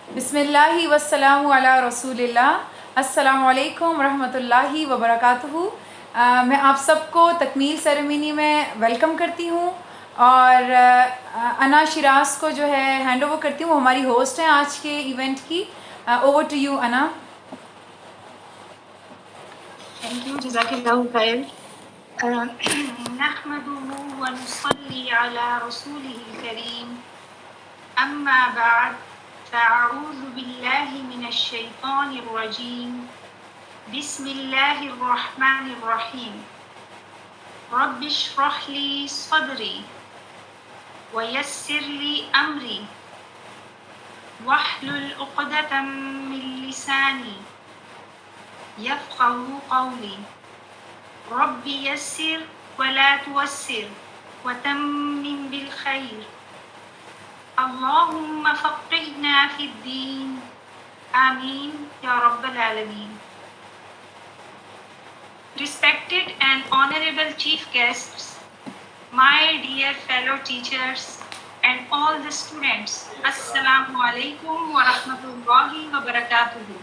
بسم اللہ والسلام علی رسول اللہ۔ السلام علیکم ورحمۃ اللہ وبرکاتہ۔ میں آپ سب کو تکمیل سیریمنی میں ویلکم کرتی ہوں، اور انا شیراز کو جو ہے ہینڈ اوور کرتی ہوں، وہ ہماری ہوسٹ ہیں آج کے ایونٹ کی۔ اوور ٹو یو انا۔ Thank you. Jazakallahu khair. نحمده ونصلي على رسوله الكريم. أما بعد فأعوذ بالله من الشيطان الرجيم. بسم الله الرحمن الرحيم. رب اشرح لي صدري ويسر لي أمري واحلل عقدة من لساني يفقهوا قولي. رب يسر ولا توسر وتمم بالخير. اللهم فقهنا في الدين. آمين يا رب العالمين. Respected and honorable chief guests, my dear fellow teachers and all the students, Assalamu alaikum wa rahmatullahi wa barakatuh.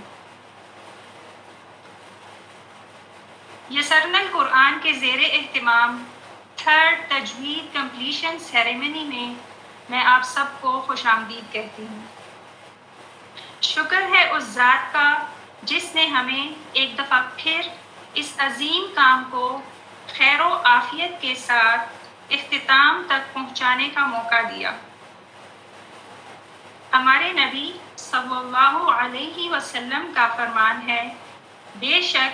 یسرنا القرآن کے زیر اہتمام تھرڈ تجوید کمپلیشن سیریمنی میں آپ سب کو خوش آمدید کہتی ہوں۔ شکر ہے اس ذات کا جس نے ہمیں ایک دفعہ پھر اس عظیم کام کو خیر و عافیت کے ساتھ اختتام تک پہنچانے کا موقع دیا۔ ہمارے نبی صلی اللہ علیہ وسلم کا فرمان ہے، بے شک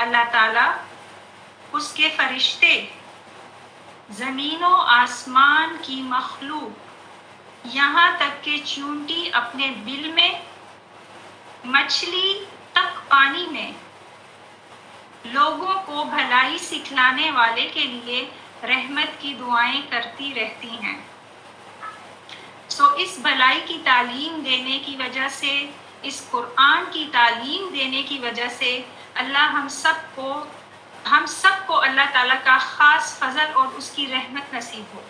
اللہ تعالیٰ، اس کے فرشتے، زمین و آسمان کی مخلوق، یہاں تک کہ چیونٹی اپنے بل میں، مچھلی تک پانی میں، لوگوں کو بھلائی سکھلانے والے کے لیے رحمت کی دعائیں کرتی رہتی ہیں۔ اس بھلائی کی تعلیم دینے کی وجہ سے، اس قرآن کی تعلیم دینے کی وجہ سے اللہ ہم سب کو اللہ تعالیٰ کا خاص فضل اور اس کی رحمت نصیب ہو،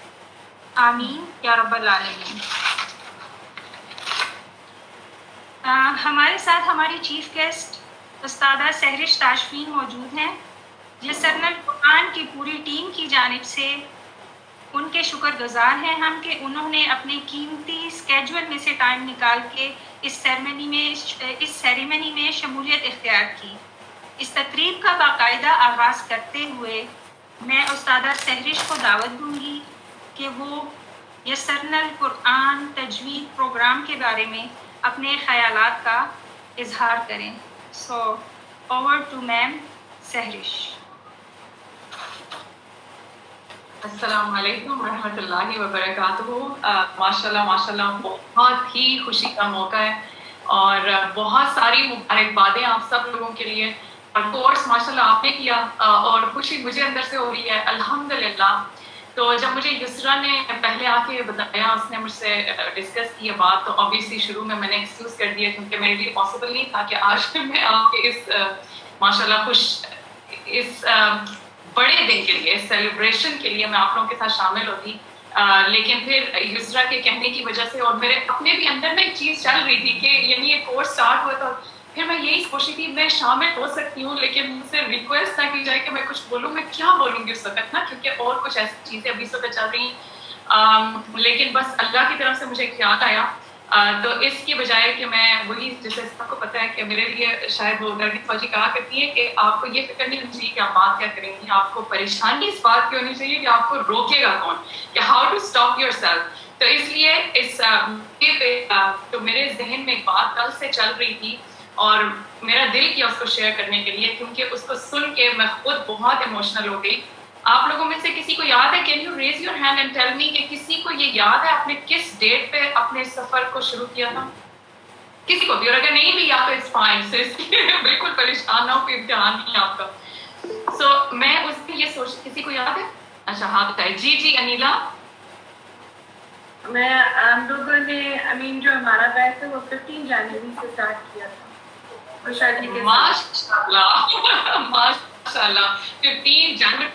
آمین یا رب العالمین۔ ہمارے ساتھ ہماری چیف گیسٹ استادہ سحرش تاشفین موجود ہیں۔ یسرنا القرآن کی پوری ٹیم کی جانب سے ان کے شکر گزار ہیں ہم کہ انہوں نے اپنے قیمتی اسکیجول میں سے ٹائم نکال کے اس سیریمنی میں شمولیت اختیار کی۔ اس تقریب کا باقاعدہ آغاز کرتے ہوئے میں استادہ سحرش کو دعوت دوں گی کہ وہ یسرنا القرآن تجوید پروگرام کے بارے میں اپنے خیالات کا اظہار کریں۔ اوور ٹو میم سحرش۔ السلام علیکم ورحمۃ اللہ وبرکاتہ۔ ماشاءاللہ بہت ہی خوشی کا موقع ہے اور بہت ساری مبارکبادیں آپ سب لوگوں کے لیے، اور کورس ماشاءاللہ آپ نے کیا اور خوشی مجھے اندر سے ہو رہی ہے الحمدللہ۔ تو جب مجھے یسرا نے پہلے آ کے بتایا، اس نے مجھ سے ڈسکس کی یہ بات، تو آبویسلی شروع میں نے ایکسکیوز کر دیا کیونکہ میرے لیے پاسبل نہیں تھا کہ آج میں آپ کے اس ماشاءاللہ اس بڑے دن کے لیے، اس سیلیبریشن کے لیے میں آپ لوگوں کے ساتھ شامل ہوتی، لیکن پھر یسرا کے کہنے کی وجہ سے اور میرے اپنے بھی اندر میں ایک چیز چل رہی تھی کہ یعنی یہ کورس سٹارٹ ہوا تھا، پھر میں یہی سوچ رہی تھی میں شامل ہو سکتی ہوں، لیکن مجھ سے ریکویسٹ نہ کی جائے کہ میں کچھ بولوں، میں کیا بولوں گی اس وقت نا، کیونکہ اور کچھ ایسی چیزیں ابھی اس وقت چل رہی ہیں، لیکن بس اللہ کی طرف سے مجھے ایک یاد آیا، تو اس کی بجائے کہ میں وہی، جیسے سب کو پتہ ہے کہ میرے لیے شاید وہ گرگی فوجی کہا کرتی ہے کہ آپ کو یہ فکر نہیں ہونی چاہیے کہ آپ بات کیا کریں گی، آپ کو پریشانی اس بات کی ہونی چاہیے کہ آپ کو روکے گا کون، کہ how to stop yourself. تو اس لیے اس موقع پہ تو میرے ذہن میں ایک بات کل سے چل رہی تھی اور میرا دل کیا اس کو شیئر کرنے کے لیے، کیونکہ اس کو سن کے میں خود بہت ایموشنل ہو گئی۔ آپ لوگوں میں سے کسی کو یاد ہے، can you raise your hand and tell me کہ کسی کو یہ یاد ہے آپ نے کس ڈیٹ پہ اپنے سفر کو شروع کیا تھا؟ کسی کو بھی، اور اگر نہیں بھی یا تو اٹس فائن، سو اس لیے بالکل پریشان نہ ہو، کوئی امتحان نہیں ہے آپ کا۔ سو میں اس پہ یہ سوچ، کسی کو یاد ہے؟ اچھا ہاتھ اٹھائے، جی انیلا۔ ہم لوگوں نے جو ہمارا بیچ ہے وہ 15 جنوری سے اسٹارٹ کیا تھا۔ ماشاءاللہ 15 جنوری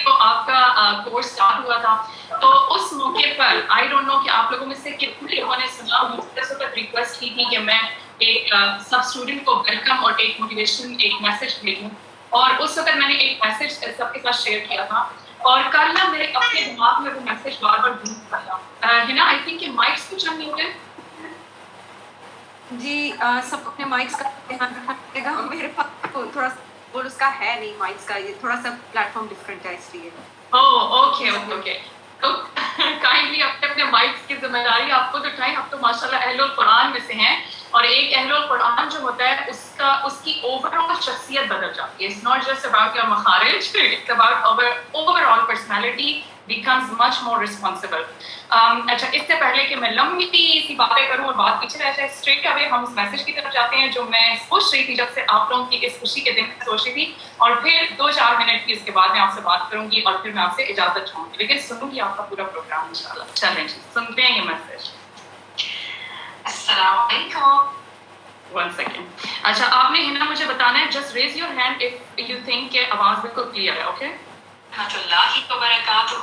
تو آپ کا کورس اسٹارٹ ہوا تھا، تو اس موقع پر آئی ڈونٹ نو کہ آپ لوگوں میں سے کتنے لوگوں نے سنا مجھے اس وقت ریکویسٹ کی تھی کہ میں ایک سب اسٹوڈنٹ کو ویلکم اور ایک موٹیویشن ایک میسج بھیجوں, اور اس وقت میں نے ایک میسج سب کے ساتھ شیئر کیا تھا, اور کل نا میرے اپنے دماغ میں وہ میسج بار بار گھوم رہا تھا. ہے نا, آئی تھنک کہ مائکس کچھ انمیوٹڈ. جی سب کو اپنے مائکس کا دھیان رکھنا پڑے گا. میرے پاس تھوڑا سا بول اس کا ہے نہیں مائکس کا, یہ تھوڑا سا پلیٹ فارم ڈفرینٹ ہے اس لیے. Okay okay okay. تو کائنڈلی اپنے اپنے مائکس کی ذمہ داری آپ کو اٹھائیں. آپ تو ماشاء اللہ اہل القرآن میں سے ہیں, اور ایک اہل القرآن جو ہوتا ہے اس کی اوور آل شخصیت بدل جاتی ہے. It's not just about your مخارج, it's about overall personality becomes much more responsible. اچھا, اس سے پہلے کہ میں لمبی سی باتیں کروں اور بات پیچھے رہ جائے, اسٹریٹ اوے ہم اس میسج کی طرف جاتے ہیں جو میں سوچ رہی تھی جب سے آپ لوگوں کی اس خوشی کے دن میں سوچ رہی تھی, اور پھر 2-4 منٹ کی اس کے بعد میں آپ سے بات کروں گی, اور پھر میں آپ سے اجازت چاہوں گی, لیکن سنوں گی آپ کا پورا پروگرام انشاءاللہ. چلیں جی سنتے ہیں یہ میسج. السلام علیکم. 1 سیکنڈ. اچھا, آپ نے ہنا مجھے بتانا ہے, just raise your hand if you think کہ آواز بالکل کلیئر ہے. اوکے. رحمۃ اللہ وبرکاتہ.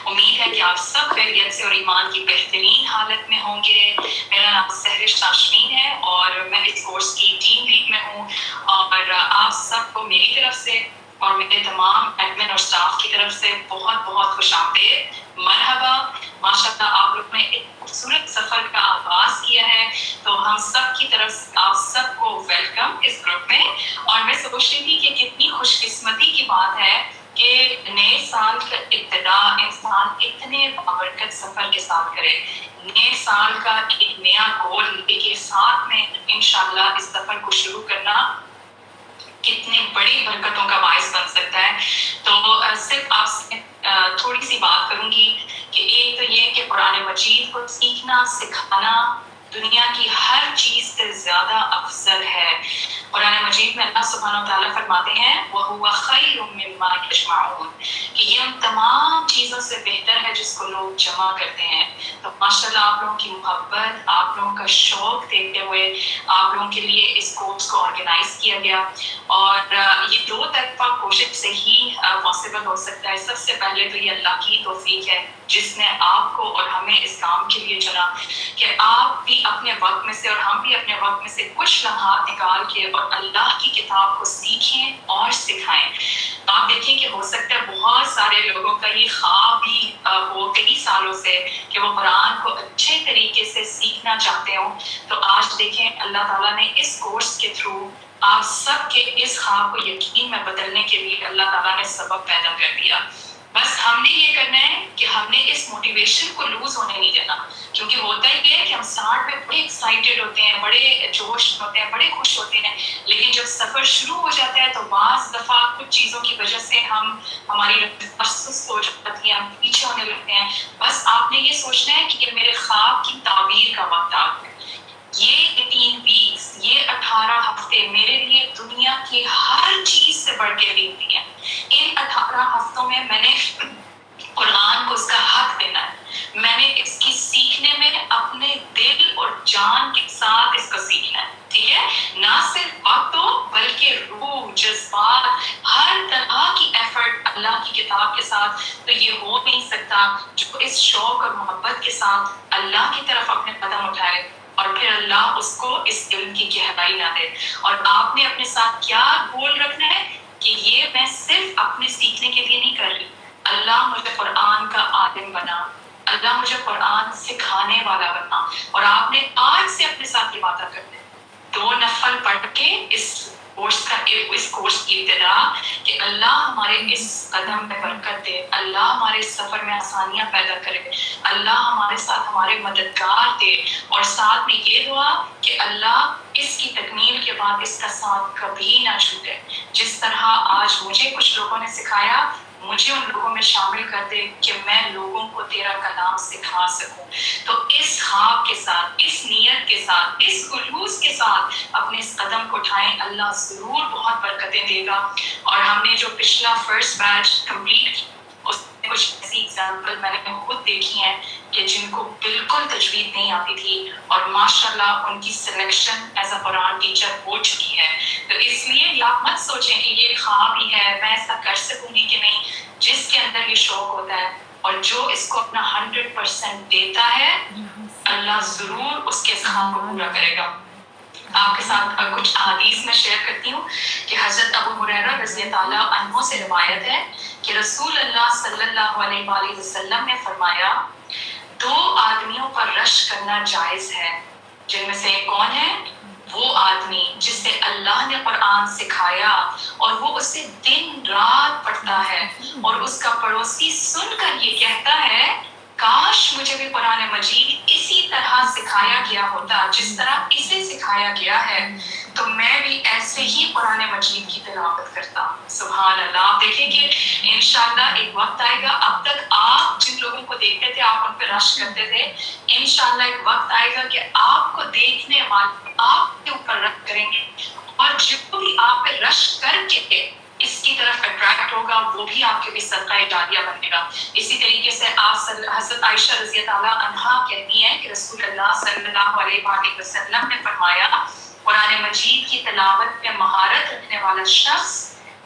امید ہے کہ آپ سب خیریت سے اور ایمان کی بہترین حالت میں ہوں گے. میرا نام سہرش تاشفین ہے اور میں اس کورس کی ٹیم لیڈ میں ہوں, اور آپ سب کو میری طرف سے اور میرے تمام ایڈمن اور اسٹاف کی طرف سے بہت بہت خوش آمدید, مرحبا. ماشاءاللہ آپ لوگ نے ایک خوبصورت سفر کا آغاز کیا ہے, تو ہم سب کی طرف سے آپ سب کو ویلکم اس گروپ میں. اور میں سوچ رہی تھی کہ کتنی خوش قسمتی کی بات ہے کہ نئے سال کا ابتدا انسان اتنے بابرکت سفر کے ساتھ کرے. نئے سال کا ایک نیا گول لے کے ساتھ میں انشاءاللہ اس سفر کو شروع کرنا کتنی بڑی برکتوں کا باعث بن سکتا ہے. تو صرف آپ سے تھوڑی سی بات کروں گی کہ ایک تو یہ کہ قرآن مجید کو سیکھنا سکھانا دنیا کی ہر چیز سے زیادہ افضل ہے. قرآن مجید میں اللہ سبحانہ و تعالیٰ فرماتے ہیں وَهُوَ خَيْرٌ مِّمَّا يَجْمَعُونَ, کہ یہ ان تمام چیزوں سے بہتر ہے جس کو لوگ جمع کرتے ہیں. تو ماشاءاللہ آپ لوگوں کی محبت, آپ لوگوں کا شوق دیکھتے ہوئے آپ لوگوں کے لیے اس کورس کو آرگنائز کیا گیا, اور یہ 2 طرفہ کوشش سے ہی پاسبل ہو سکتا ہے. سب سے پہلے تو یہ اللہ کی توفیق ہے جس نے آپ کو اور ہمیں اس کام کے لیے چنا, کہ آپ بھی اپنے وقت میں سے اور ہم بھی اپنے وقت میں سے کچھ لمحات نکال کے اور اللہ کی کتاب کو سیکھیں اور سکھائیں. آپ دیکھیں کہ ہو سکتا ہے بہت سارے لوگوں کا یہ خواب بھی ہو کئی سالوں سے کہ وہ قرآن کو اچھے طریقے سے سیکھنا چاہتے ہوں. تو آج دیکھیں اللہ تعالیٰ نے اس کورس کے تھرو آپ سب کے اس خواب کو یقین میں بدلنے کے لیے اللہ تعالیٰ نے سبب پیدا کر دیا. بس ہم نے یہ کرنا ہے کہ ہم نے اس موٹیویشن کو لوز ہونے نہیں دینا, کیونکہ ہوتا یہ ہے کہ ہم اسٹارٹ میں بڑے ایکسائٹیڈ ہوتے ہیں, بڑے جوش ہوتے ہیں, بڑے خوش ہوتے ہیں, لیکن جب سفر شروع ہو جاتا ہے تو بعض دفعہ کچھ چیزوں کی وجہ سے ہماری سست ہو جاتی ہے, ہم پیچھے ہونے لگتے ہیں. بس آپ نے یہ سوچنا ہے کہ میرے خواب کی تعبیر کا وقت آ گیا. یہ 18 ویکس, یہ 18 ہفتے میرے لیے دنیا کی ہر چیز سے بڑھ کے قیمتی ہیں. ان 18 ہفتوں میں میں نے قرآن کو اس کا حق دینا ہے. میں نے اس کی سیکھنے میں اپنے دل اور جان کے ساتھ اس کو سیکھنا ہے. ٹھیک ہے, نہ صرف وقت ہو بلکہ روح, جذبات, ہر طرح کی ایفرٹ اللہ کی کتاب کے ساتھ. تو یہ ہو نہیں سکتا جو اس شوق اور محبت کے ساتھ اللہ کی طرف اپنے قدم اٹھائے اور پھر اللہ اس کو اس علم کی گہرائی نہ دے. اور آپ نے اپنے ساتھ کیا گول رکھنا ہے کہ یہ میں صرف اپنے سیکھنے کے لیے نہیں کر رہی, اللہ مجھے قرآن کا عالم بنا, اللہ مجھے قرآن سکھانے والا بنا. اور آپ نے آج سے اپنے ساتھ یہ باتیں کرتے 2 نفل پڑھ کے اس کورس کی ابتدا کہ اللہ ہمارے اس قدم میں برکت دے, اللہ ہمارے اس سفر میں آسانیاں پیدا کرے, اللہ ہمارے ساتھ ہمارے مددگار دے, اور ساتھ میں یہ دعا کہ اللہ اس کی تکمیل کے بعد اس کا ساتھ کبھی نہ چھوٹے. جس طرح آج مجھے کچھ لوگوں نے سکھایا, مجھے ان لوگوں میں شامل کر دے کہ میں لوگوں کو تیرا کلام سکھا سکوں. تو اس خواب کے ساتھ, اس نیت کے ساتھ, اس خلوص کے ساتھ اپنے اس قدم کو اٹھائیں, اللہ ضرور بہت برکتیں دے گا. اور ہم نے جو پچھلا فرسٹ بیچ کمپلیٹ کیا اس میں کچھ ایسی ایگزامپل میں نے خود دیکھی ہیں کہ جن کو بالکل تجوید نہیں آتی تھی اور ماشاءاللہ ان کی selection as a Quran teacher ہو چکی ہے. تو اس لیے آپ مت سوچیں کہ یہ خواب ہی ہے, میں ایسا کر سکوں گی کہ نہیں. جس کے اندر یہ شوق ہوتا ہے اور جو اس کو اپنا 100% دیتا ہے, اللہ ضرور اس کے ساتھ پورا کرے گا. آپ کے ساتھ کچھ احادیث میں شیئر کرتی ہوں کہ حضرت ابو ہریرہ رضی اللہ عنہ سے روایت ہے کہ رسول اللہ صلی اللہ علیہ وآلہ وسلم نے فرمایا 2 آدمیوں پر رشک کرنا جائز ہے، جن میں سے ایک کون ہے؟ وہ آدمی جس سے اللہ نے قرآن سکھایا اور وہ اسے دن رات پڑھتا ہے اور اس کا پڑوسی سن کر یہ کہتا ہے کاش مجھے بھی قرآن مجید اسی طرح سکھایا گیا ہوتا جس طرح اسے سکھایا گیا ہے، تو میں بھی ایسے ہی قرآن مجید کی تلاوت کرتا. سبحان اللہ. آپ دیکھیں کہ انشاءاللہ ایک وقت آئے گا، اب تک آپ جن لوگوں کو دیکھتے تھے آپ ان پہ رشک کرتے تھے، انشاءاللہ ایک وقت آئے گا کہ آپ کو دیکھنے والے آپ کے اوپر رشک کریں گے، اور جو بھی آپ پہ رشک کر کے اس کی طرف اٹریکٹ ہوگا وہ بھی آپ کے بھی صدقہ جاریہ بنے گا. اسی طریقے سے آپ حضرت عائشہ رضی اللہ عنہا کہتی ہیں کہ رسول اللہ صلی اللہ علیہ وآلہ وسلم نے فرمایا قرآن مجید کی تلاوت میں مہارت رکھنے والا شخص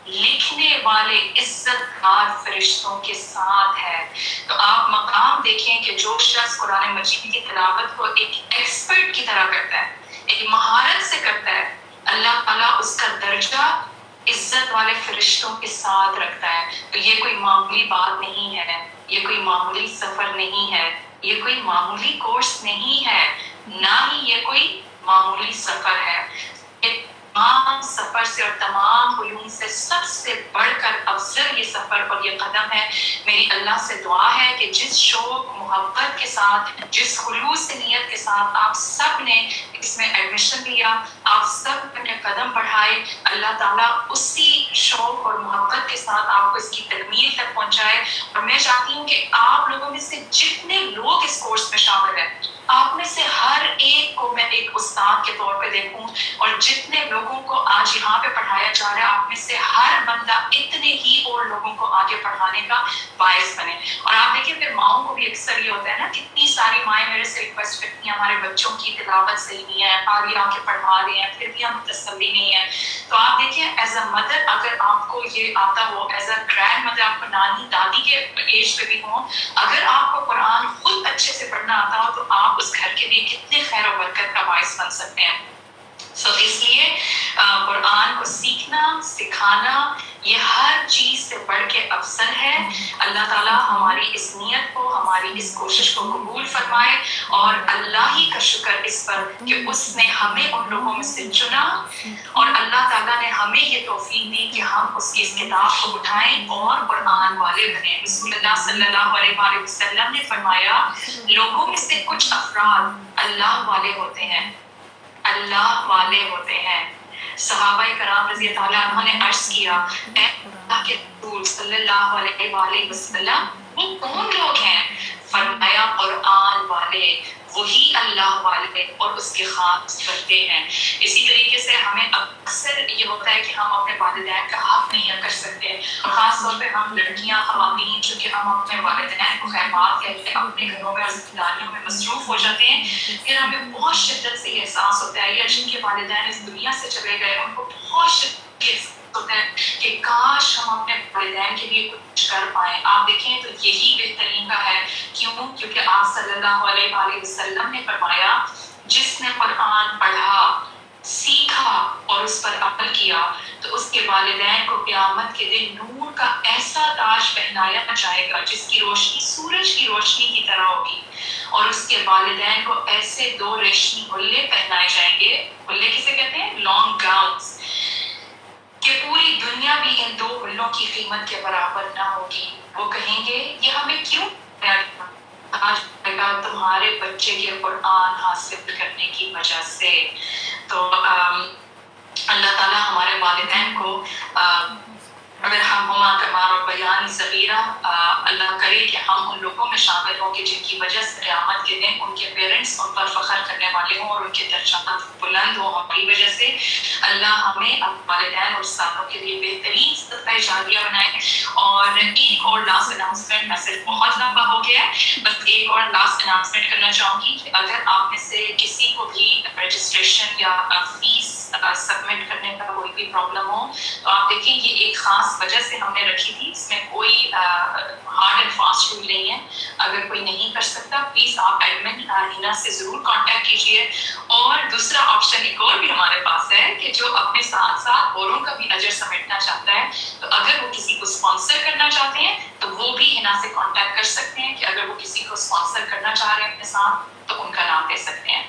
لکھنے والے عزت دار فرشتوں کے ساتھ ہے. تو آپ مقام دیکھیں کہ جو شخص قرآن مجید کی تلاوت کو ایک ایکسپرٹ کی طرح کرتا ہے، ایک مہارت سے کرتا ہے، اللہ تعالیٰ اس کا درجہ عزت والے فرشتوں کے ساتھ رکھتا ہے. تو یہ کوئی معمولی بات نہیں ہے، یہ کوئی معمولی سفر نہیں ہے، یہ کوئی معمولی کورس نہیں ہے، نہ ہی یہ کوئی معمولی سفر ہے. یہ تمام سفر سے اور تمام علوم سے سب سے بڑھ کر افضل یہ سفر اور یہ قدم ہے. میری اللہ سے دعا ہے کہ جس شوق محبت کے ساتھ، جس خلوص نیت کے ساتھ آپ سب نے اس میں ایڈمیشن لیا، آپ سب نے اپنے قدم بڑھائے، اللہ تعالیٰ اسی شوق اور محبت کے ساتھ آپ کو اس کی تکمیل تک پہنچائے. اور میں چاہتی ہوں کہ آپ لوگوں میں سے جتنے لوگ اس کورس میں شامل ہیں، آپ میں سے ہر ایک کو میں ایک استاد کے طور پہ دیکھوں، اور جتنے لوگوں کو آج یہاں پہ پڑھایا جا رہا ہے آپ میں سے ہر بندہ اتنے ہی اور لوگوں کو آگے پڑھانے کا باعث بنے. اور آپ دیکھیں پھر ماؤں کو بھی اکثر یہ ہوتا ہے نا، کتنی ساری مائیں میرے سے ریکویسٹ کرتی ہیں ہمارے بچوں کی تلاوت صحیح نہیں ہے، قاری آ کے پڑھا رہے ہیں پھر بھی ہم تسلی نہیں ہے. تو آپ دیکھیں ایز اے مدر اگر آپ کو یہ آتا ہو، ایز اے گرینڈ مدر آپ کو نانی دادی کے ایج پہ بھی ہوں، اگر آپ کو قرآن خود اچھے سے پڑھنا آتا ہو تو آپ اس گھر کے لیے کتنے خیر و برکت کا باعث بن سکتے ہیں. اس لیے قرآن کو سیکھنا، سکھانا یہ ہر چیز سے بڑھ کے افضل ہے. اللہ تعالیٰ ہماری اس نیت کو، ہماری اس کوشش کو قبول فرمائے، اور اللہ ہی کا شکر اس پر کہ اس نے ہمیں ان لوگوں میں سے چنا، اور اللہ تعالیٰ نے ہمیں یہ توفیق دی کہ ہم اس کی اس کتاب کو اٹھائیں اور قرآن والے بنیں. رسول اللہ صلی اللہ علیہ وآلہ وسلم نے فرمایا لوگوں میں سے کچھ افراد اللہ والے ہوتے ہیں، اللہ والے ہوتے ہیں. صحابہ کرام رضی اللہ عنہ نے عرض کیا اے اللہ کے رسول صلی اللہ علیہ وآلہ وسلم وہ کون لوگ ہیں؟ فرمایا قرآن والے، وہی اللہ والے اور اس کے خاص بندے ہیں. اسی طریقے سے ہمیں اکثر یہ ہوتا ہے کہ ہم اپنے والدین کا حق نہیں کر سکتے، اور خاص طور پہ ہم لڑکیاں خواتین چونکہ ہم اپنے والدین کو خیرات کہتے ہیں، اپنے گھروں میں اور ذمہ داریوں میں مصروف ہو جاتے ہیں، پھر ہمیں بہت شدت سے یہ احساس ہوتا ہے، یا جن کے والدین اس دنیا سے چلے گئے ان کو بہت شدت سے ہوتا ہے کہ کاش ہم اپنے والدین کے لیے کچھ کر پائیں. آپ دیکھیں تو یہی بہترین کا ہے. کیوں؟ کیونکہ آپ صلی اللہ علیہ وآلہ وسلم نے فرمایا جس نے قرآن پڑھا، سیکھا اور اس پر عمل کیا تو اس کے والدین کو قیامت کے دن نور کا ایسا تاج پہنایا جائے گا جس کی روشنی سورج کی روشنی کی طرح ہوگی، اور اس کے والدین کو ایسے 2 ریشمی غلے پہنائے جائیں گے. غلے کسے کہتے ہیں؟ لانگ گاؤنز، کہ پوری دنیا بھی ان 2 غلوں کی قیمت کے برابر نہ ہوگی. وہ کہیں گے یہ ہمیں کیوں آج تمہارے بچے کے قرآن حاصل کرنے کی وجہ سے. تو اللہ تعالیٰ ہمارے والدین کو اگر ہم کمار اور بیان صغیرہ اللہ کرے کہ ہم ان لوگوں میں شامل ہوں کہ جن کی وجہ سے قیامت کے دن ان کے پیرنٹس ان پر فخر کرنے والے ہوں اور ان کے درجات بلند ہوں ہماری وجہ سے. اللہ ہمیں والدین اور استادوں کے لیے بہترین صدقہ جاریہ بنائے. اور ایک اور لاسٹ اناؤنسمنٹ، میسج بہت لمبا ہو گیا ہے، بس ایک اور لاسٹ اناؤنسمنٹ کرنا چاہوں گی کہ اگر آپ میں سے کسی کو بھی رجسٹریشن یا فیس سبمٹ کرنے کا کوئی بھی پرابلم ہو تو آپ دیکھیں یہ ایک خاص وجہ سے ہم نے رکھی تھی، اس میں کوئی ہارڈ اینڈ فاسٹ رول نہیں ہے. اگر کوئی نہیں کر سکتا پلیز آپ ایڈمن ہینا سے ضرور کانٹیکٹ کیجیے. اور دوسرا آپشن ایک اور بھی ہمارے پاس ہے کہ جو اپنے ساتھ ساتھ اوروں کا بھی اجر سمیٹنا چاہتا ہے تو اگر وہ کسی کو اسپانسر کرنا چاہتے ہیں تو وہ بھی ہینا سے کانٹیکٹ کر سکتے ہیں کہ اگر وہ کسی کو اسپانسر کرنا چاہ رہے ہیں اپنے ساتھ تو ان کا نام دے سکتے ہیں.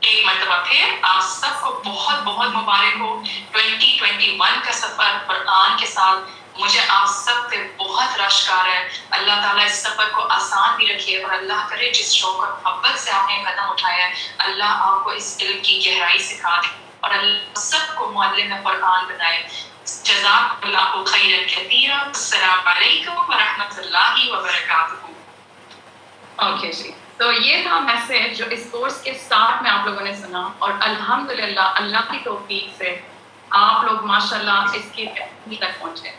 ایک مرتبہ پھر آپ سب کو بہت بہت مبارک ہو 2021 کا سفر قرآن کے ساتھ. مجھے آپ سب پہ بہت رشک آ رہا ہے. اللہ تعالیٰ اس سفر کو آسان بھی رکھے اور اللہ کرے جس شوق اور محبت سے آپ نے قدم اٹھایا ہے اللہ آپ کو اس علم کی گہرائی سکھا دے اور اللہ سب کو معلم قرآن بنائے. جزاک اللہ خیرا کثیرا. السلام علیکم ورحمۃ اللہ وبرکاتہ. اوکے جی، تو یہ تھا میسج جو اس کورس کے سٹارٹ میں آپ لوگوں نے سنا اور الحمدللہ اللہ کی توفیق سے آپ لوگ ماشاءاللہ اس کی تکمیل تک پہنچے.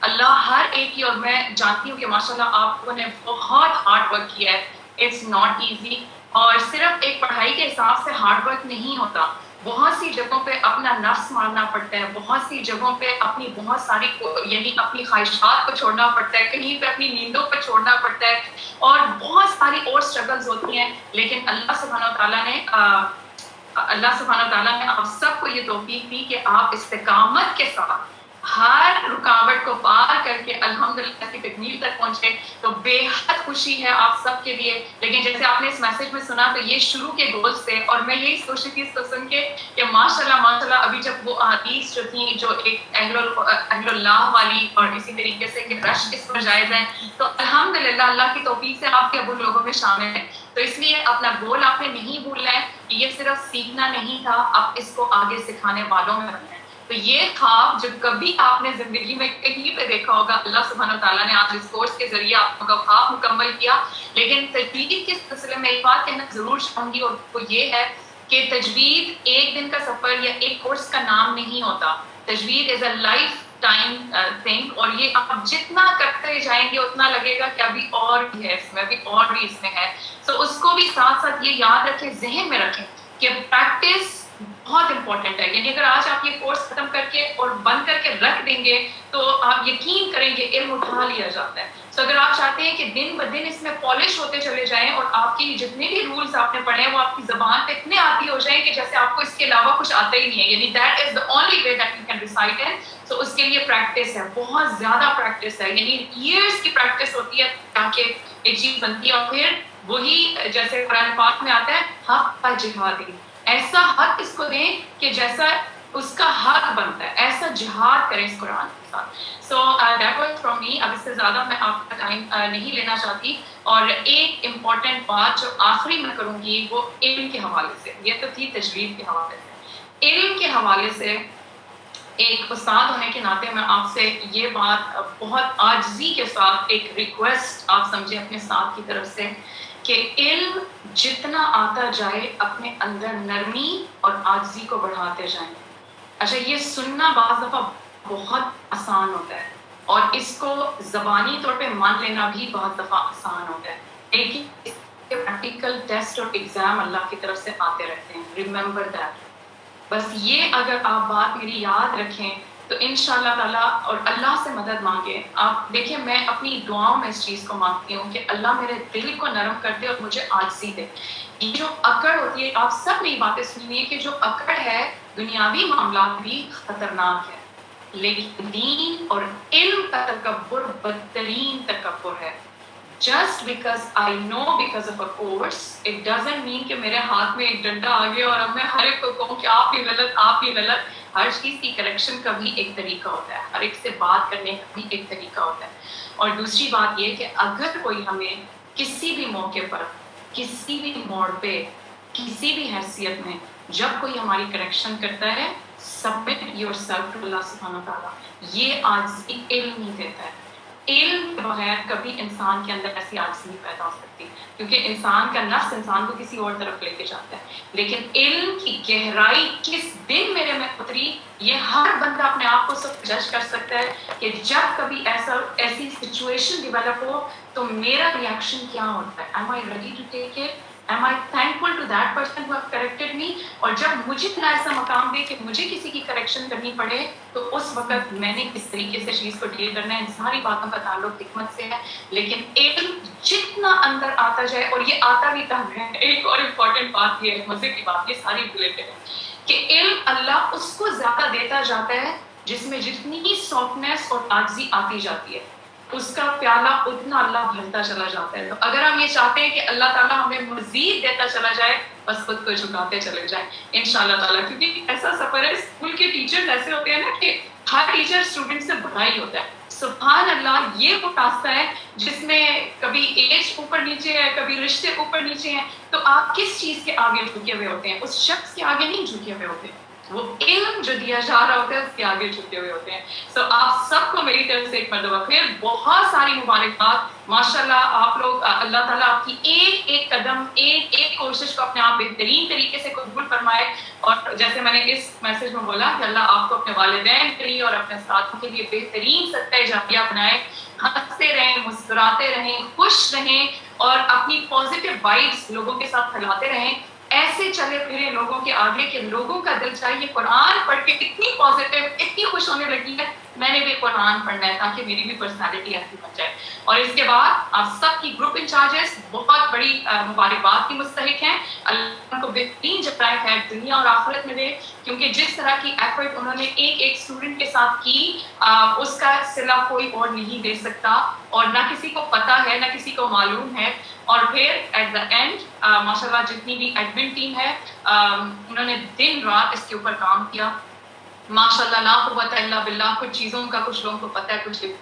اللہ ہر ایک کی، اور میں جانتی ہوں کہ ماشاءاللہ آپ لوگوں نے بہت ہارڈ ورک کیا ہے. اٹس ناٹ ایزی، اور صرف ایک پڑھائی کے حساب سے ہارڈ ورک نہیں ہوتا. بہت سی جگہوں پہ اپنا نفس مارنا پڑتا ہے، بہت سی جگہوں پہ اپنی بہت ساری یعنی اپنی خواہشات کو چھوڑنا پڑتا ہے، کہیں پہ اپنی نیندوں کو چھوڑنا پڑتا ہے اور بہت ساری اور اسٹرگلز ہوتی ہیں. لیکن اللہ سبحانہ وتعالیٰ نے آپ سب کو یہ توفیق دی کہ آپ استقامت کے ساتھ ہر رکاوٹ کو پار کر کے الحمدللہ کی تکمیل تک پہنچے. تو بے حد خوشی ہے آپ سب کے لیے. لیکن جیسے آپ نے اس میسج میں سنا تو یہ شروع کے گول سے، اور میں یہی سوچ رہی تھی اس کو سن کے کہ ماشاءاللہ ابھی جب وہ احادیث جو تھیں جو ایک اہل اللہ والی اور اسی طریقے سے کہ رش اس پر جائز ہیں، تو الحمدللہ اللہ کی توفیق سے آپ کے اب ان لوگوں میں شامل ہیں. تو اس لیے اپنا گول آپ نے نہیں بھولنا ہے کہ یہ صرف سیکھنا نہیں تھا، آپ اس کو آگے سکھانے والوں میں بننا ہے. تو یہ خواب جو کبھی آپ نے زندگی میں کہیں پہ دیکھا ہوگا اللہ سبحانہ وتعالیٰ نے آج اس کورس کے ذریعے آپ کا خواب مکمل کیا. لیکن تجوید کے سلسلے میں ایک بات کہنا ضرور چاہوں گی، اور وہ یہ ہے کہ تجوید ایک دن کا سفر یا ایک کورس کا نام نہیں ہوتا. تجوید از اے لائف ٹائم تھنگ، اور یہ آپ جتنا کرتے جائیں گے اتنا لگے گا کہ ابھی اور بھی ہے اس میں، ابھی اور بھی اس میں ہے. تو اس کو بھی ساتھ ساتھ یہ یاد رکھیں، ذہن میں رکھیں کہ پریکٹس بہت امپورٹنٹ ہے. یعنی اگر آج آپ یہ کورس ختم کر کے اور بند کر کے رکھ دیں گے تو آپ یقین کریں گے علم اٹھا لیا جاتا ہے. تو اگر آپ چاہتے ہیں کہ دن بدن اس میں پالش ہوتے چلے جائیں اور آپ کی جتنے بھی رولز آپ نے پڑھے ہیں وہ آپ کی زبان پہ اتنے عادی ہو جائیں کہ جیسے آپ کو اس کے علاوہ کچھ آتا ہی نہیں ہے، یعنی that is the only way that you can recite it. تو اس کے لیے پریکٹس ہے، بہت زیادہ پریکٹس ہے، یعنی ایئرس کی پریکٹس ہوتی ہے تاکہ ایک چیز بنتی ہے. اور پھر وہی جیسے قرآن پاک میں آتا ہے حق کا جہادی، ایسا حق اس کو دیں کہ جیسا اس کا حق بنتا ہے، ایسا جہاد کریں اس قرآن کے ساتھ. So that was from me. اب اس سے زیادہ میں آپ کا ٹائم نہیں لینا چاہتی. اور ایک امپورٹنٹ بات جو آخری میں کروں گی وہ علم کے حوالے سے، یہ تو تھی تجوید کے حوالے سے. علم کے حوالے سے ایک استاد ہونے کے ناطے میں آپ سے یہ بات بہت عاجزی کے ساتھ ایک ریکویسٹ آپ سمجھیں اپنے ساتھ کی طرف سے کہ علم جتنا آتا جائے اپنے اندر نرمی اور عاجزی کو بڑھاتے جائیں. اچھا، یہ سننا بعض دفعہ بہت آسان ہوتا ہے اور اس کو زبانی طور پہ مان لینا بھی بہت دفعہ آسان ہوتا ہے، لیکن اس کے پریکٹیکل ٹیسٹ اور ایگزام اللہ کی طرف سے آتے رہتے ہیں. Remember that. بس یہ اگر آپ بات میری یاد رکھیں تو انشاءاللہ تعالیٰ، اور اللہ سے مدد مانگیں. آپ دیکھیں میں اپنی دعاؤں میں اس چیز کو مانگتی ہوں کہ اللہ میرے دل کو نرم کر دے اور مجھے عاجزی دے. یہ جو اکڑ ہوتی ہے، آپ سب نے یہ باتیں سنی ہے کہ جو اکڑ ہے دنیاوی معاملات بھی خطرناک ہے، لیکن دین اور علم کا تکبر بدترین تکبر ہے. Just because I know because of a course, it doesn't mean کہ میرے ہاتھ میں ایک ڈنڈا آ گیا اور اب میں ہر ایک کو کہوں کہ آپ ہی غلط، آپ ہی غلط. ہر چیز کی کریکشن کا بھی ایک طریقہ ہوتا ہے، ہر ایک سے بات کرنے کا بھی ایک طریقہ ہوتا ہے. اور دوسری بات یہ کہ اگر کوئی ہمیں کسی بھی موقع پر، کسی بھی موڑ پہ، کسی بھی حیثیت میں جب کوئی ہماری کریکشن کرتا ہے، سبمٹ یور سیلف ٹو اللہ سبحانہ تعالیٰ. یہ عاجزی علم ہی دیتا ہے. علم کے بغیر کبھی انسان کے اندر ایسی عاجزی نہیں پیدا ہو سکتی، کیونکہ انسان کا نفس انسان کو کسی اور طرف لے کے جاتا ہے. لیکن علم کی گہرائی کس دن میرے میں اتری، یہ ہر بندہ اپنے آپ کو سب جج کر سکتا ہے کہ جب کبھی ایسی سچویشن ڈیولپ ہو تو میرا ریئیکشن کیا ہوتا ہے. Am I ready to take it? Am I thankful to that person who have corrected me? اور جب مجھے اتنا ایسا مقام دے کہ مجھے کسی کی کریکشن کرنی پڑے تو اس وقت میں نے کس طریقے سے چیز کو ڈیل کرنا ہے. ان ساری باتوں کا تعلق حکمت سے ہے. لیکن علم جتنا اندر آتا جائے, اور یہ آتا بھی تب ہے, ایک اور امپورٹنٹ بات یہ ہے, مزے کی بات, یہ ساری ریلیٹڈ ہے, کہ علم اللہ اس کو زیادہ دیتا جاتا ہے جس میں جتنی سافٹنیس اور عاجزی آتی جاتی ہے, اس کا پیالہ اتنا اللہ بھرتا چلا جاتا ہے. تو اگر ہم یہ چاہتے ہیں کہ اللہ تعالیٰ ہمیں مزید دیتا چلا جائے, بس خود کو جھکاتے چلے جائیں انشاءاللہ تعالیٰ. کیونکہ ایسا سفر ہے, اسکول کے ٹیچرز ایسے ہوتے ہیں نا کہ ہر ٹیچر اسٹوڈنٹ سے بڑا ہی ہوتا ہے. سبحان اللہ, یہ وہ راستہ ہے جس میں کبھی ایج اوپر نیچے ہے, کبھی رشتے اوپر نیچے ہیں, تو آپ کس چیز کے آگے جھکے ہوئے ہوتے ہیں؟ اس شخص کے آگے نہیں جھکے ہوئے ہوتے, وہ علم جو دیا جا رہا ہوتا ہے اس کے آگے جھکے ہوئے ہوتے ہیں. سو آپ سب کو میری طرف سے ایک مرتبہ پھر بہت ساری مبارکباد. ماشاءاللہ آپ لوگ, اللہ تعالیٰ آپ کی ایک ایک قدم, ایک ایک کوشش کو اپنے آپ بہترین طریقے سے قبول فرمائے. اور جیسے میں نے اس میسج میں بولا کہ اللہ آپ کو اپنے والدین کے لیے اور اپنے ساتھوں کے لیے بہترین صدقہ جاریہ بنائے. ہنستے رہیں, مسکراتے رہیں, خوش رہیں, اور اپنی پازیٹیو وائبس لوگوں کے ساتھ پھیلاتے رہیں. ایسے چلے پھرے لوگوں کے آگے کہ لوگوں کا دل چاہیے قرآن پڑھ کے اتنی پازیٹیو, اتنی خوش ہونے لگی ہے, میں نے بھی قرآن پڑھنا ہے تاکہ میری بھی پرسنالٹی ایسی بن جائے. اور اس کے بعد آپ سب کی گروپ انچارجز بہت بڑی مبارکباد کی مستحق ہیں. اللہ کو بہترین جزائے خیر دنیا اور آخرت میں دے, کیونکہ جس طرح کی ایفرٹ انہوں نے ایک ایک اسٹوڈنٹ کے ساتھ کی, اس کا صلہ کوئی اور نہیں دے سکتا, اور نہ کسی کو پتہ ہے نہ کسی کو معلوم ہے. اور پھر ایٹ دا اینڈ ماشاءاللہ جتنی بھی ایڈمن ٹیم ہے, انہوں نے دن رات اس کے اوپر کام کیا. ماشاءاللہ لا قوت الا باللہ. کچھ چیزوں کا کچھ لوگوں کو پتہ ہے,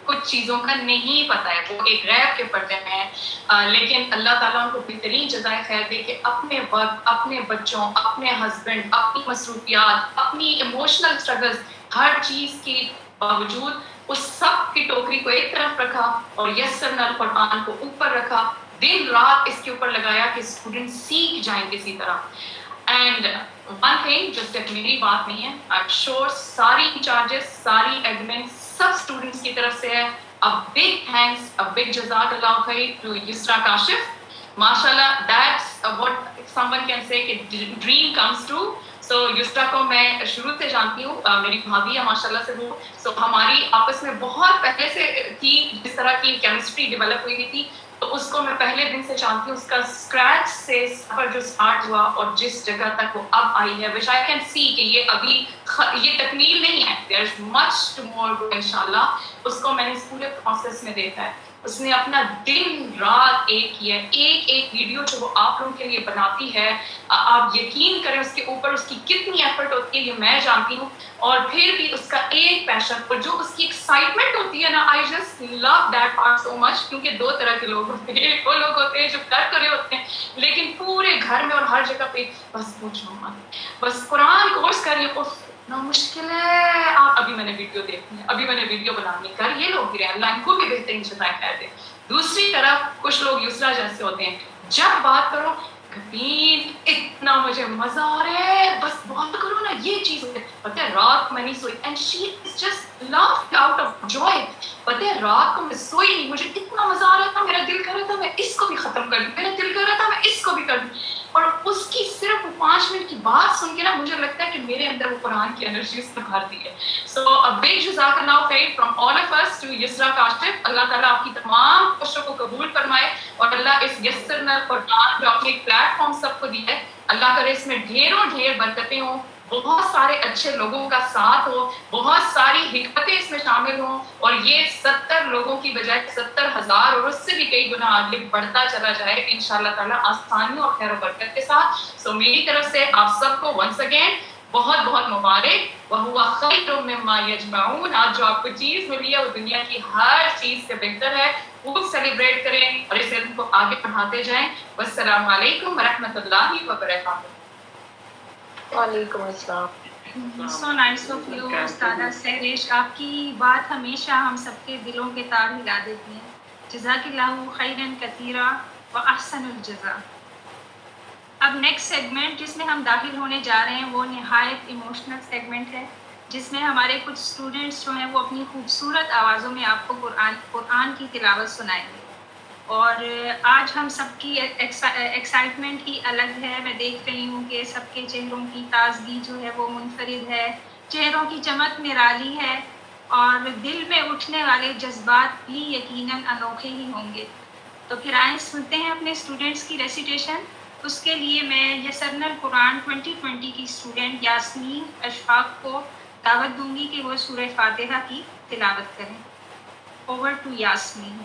کچھ چیزوں کا نہیں پتہ ہے, وہ ایک غیب کے پردے میں ہیں. لیکن اللہ تعالیٰ ان کو بہترین جزائے خیر دے کہ اپنے وقت, اپنے بچوں, اپنے ہسبینڈ, اپنی مصروفیات, اپنی ایموشنل اسٹرگلز, ہر چیز کے باوجود اس سب کی ٹوکری کو ایک طرف رکھا اور یسرنا القرآن کو اوپر رکھا. دن رات اس کے اوپر لگایا کہ اسٹوڈنٹ سیکھ جائیں کسی طرح. اینڈ ون تھنگ جو صرف میری بات نہیں ہے, آئی ایم شیور ساری انچارجز, ساری ایڈمن, سب اسٹوڈنٹس کی طرف سے ہے. A big thanks, a big جزاک اللہ خیر to یسرا کاشف. ماشاءاللہ that's what someone can say کہ dream comes true. سو یسرا کو میں شروع سے جانتی ہوں, میری بھابھی ہے ماشاءاللہ سے وہ. سو ہماری آپس میں بہت پہلے سے تھی, جس طرح کی کیمسٹری ڈیولپ ہوئی تھی, تو اس کو میں پہلے دن سے جانتی ہوں. اس کا اسکریچ سے سفر جو اسٹارٹ ہوا اور جس جگہ تک وہ اب آئی ہے, وچ آئی کین سی کہ یہ ابھی یہ تکمیل نہیں ہے, دیر از مچ ٹو مور انشاءاللہ. اس کو میں نے اس پورے پروسیس میں دیکھا ہے. اس نے اپنا دن رات ایک کیا, ایک ایک ویڈیو جو وہ آپ لوگوں کے لیے بناتی ہے, آپ یقین کریں اس کے اوپر اس کی کتنی ایفرٹ ہوتی ہے, یہ میں جانتی ہوں. اور پھر بھی اس کا ایک پیشن اور جو اس کی ایکسائٹمنٹ ہوتی ہے نا, I just love that part so much. کیونکہ دو طرح کے لوگ ہوتے ہیں, ایک وہ لوگ ہوتے ہیں جو کر رہے ہوتے ہیں لیکن پورے گھر میں اور ہر جگہ پہ بس پوچھو مت, بس قرآن کورس کر لیا, اتنا مشکل ہے. آپ ابھی میں نے ویڈیو دیکھنی ہے, ابھی میں نے ویڈیو بنانی, کر یہ لوگ بھی رہے, اللہ ان کو بھی بہترین جزائے خیر دے. دوسری طرف کچھ لوگ یسرا جیسے ہوتے ہیں, جب بات کرو کبھی اتنا مجھے مزہ آ رہا ہے, بس بات کرو نا یہ چیز ہوتی ہے. پتہ ہے رات میں نہیں سوئی, and she is just laughed out of joy. پتہ ہے رات کو میں سوئی نہیں, مجھے اتنا مزہ آ رہا تھا, میرا دل کر رہا تھا میں اس کو بھی ختم کر دوں, میرا دل کر رہا تھا میں اس کو بھی کر دوں. اور اس کی صرف 5 منٹ کی بات سن کے نا مجھے لگتا ہے کہ میرے اندر وہ قرآن کی انرجی اس نے بھر دی ہے. سو a big جزاک اللہ خیر from all of us to Yusra Kashif. اللہ تعالیٰ آپ کی تمام کوششوں کو قبول فرمائے, اور اللہ اس یسرنا القرآن جو اپنے پلیٹ فارم سب کو دی ہے, اللہ کرے اس میں ڈھیروں ڈھیر برکتیں ہوں, بہت سارے اچھے لوگوں کا ساتھ ہو, بہت ساری حکمتیں اس میں شامل ہوں, اور یہ 70 لوگوں کی بجائے 70,000 اور اس سے بھی کئی گنا آگے بڑھتا چلا جائے انشاءاللہ تعالیٰ آسانیوں اور خیر و برکت کے ساتھ. سو میری طرف سے آپ سب کو ونس اگین بہت بہت مبارک. وَهُوَ خَيْرٌ مِّمَّا يَجْمَعُونَ. آج جو آپ کو چیز ملی ہے وہ دنیا کی ہر چیز سے بہتر ہے, خوب سیلیبریٹ کریں اور اس علم کو آگے بڑھاتے جائیں. والسلام علیکم ورحمۃ اللہ وبرکاتہ. وعلیکم السلام. سو نائس آف یو استاذہ سہرش, آپ کی بات ہمیشہ ہم سب کے دلوں کے تار ہلا دیتی ہیں. جزاک اللہ خیرا کثیرا واحسن الجزاء. اب نیکسٹ سیگمنٹ جس میں ہم داخل ہونے جا رہے ہیں وہ نہایت ایموشنل سیگمنٹ ہے, جس میں ہمارے کچھ اسٹوڈنٹس جو ہیں وہ اپنی خوبصورت آوازوں میں آپ کو قرآن کی تلاوت سنائیں گے. اور آج ہم سب کی ایکسائٹمنٹ ہی الگ ہے. میں دیکھ رہی ہوں کہ سب کے چہروں کی تازگی جو ہے وہ منفرد ہے، چہروں کی چمک نرالی ہے، اور دل میں اٹھنے والے جذبات بھی یقیناً انوکھے ہی ہوں گے. تو پھر آئیں سنتے ہیں اپنے اسٹوڈنٹس کی ریسیٹیشن. اس کے لیے میں یسرنا القرآن 2020 کی اسٹوڈنٹ یاسمین اشفاق کو دعوت دوں گی کہ وہ سورہ فاتحہ کی تلاوت کریں. Over to Yasmin.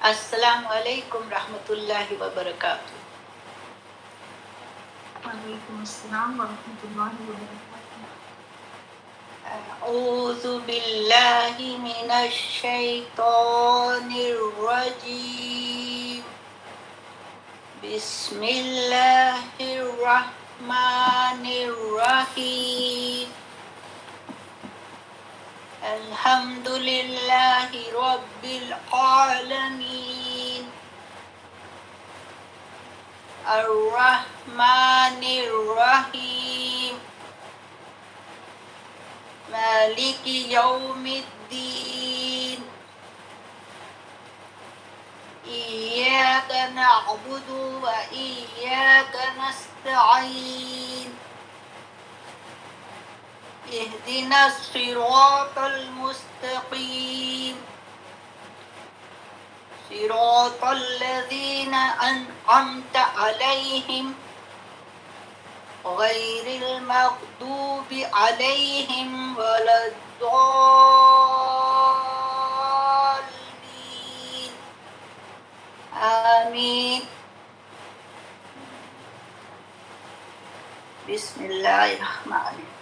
السلام علیکم رحمۃ اللہ وبرکاتہ. وعلیکم السلام ورحمۃ اللہ وبرکاتہ. اعوذ باللہ من الشیطان الرجیم. بسم اللہ الرحمن الرحیم. الحمد للہ رب العالمین. الرحمن الرحیم. مالک یوم الدین. ایاک نعبد و ایاک نستعین. اهدنا الصراط المستقیم. صراط الذین انعمت علیہم غیر المغضوب علیہم ولا الضالین. آمین. بسم اللہ الرحمن الرحیم.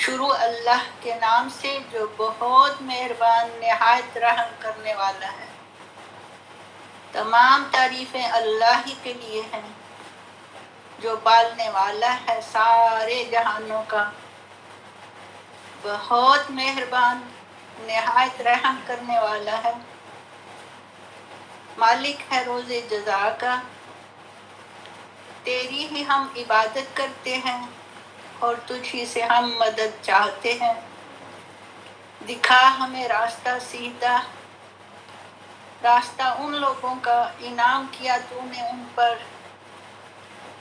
شروع اللہ کے نام سے جو بہت مہربان نہایت رحم کرنے والا ہے. تمام تعریفیں اللہ ہی کے لیے ہیں جو پالنے والا ہے سارے جہانوں کا، بہت مہربان نہایت رحم کرنے والا ہے، مالک ہے روز جزا کا. تیری ہی ہم عبادت کرتے ہیں اور تجھ ہی سے ہم مدد چاہتے ہیں. دکھا ہمیں راستہ سیدھا، راستہ ان لوگوں کا انعام کیا تو نے ان پر،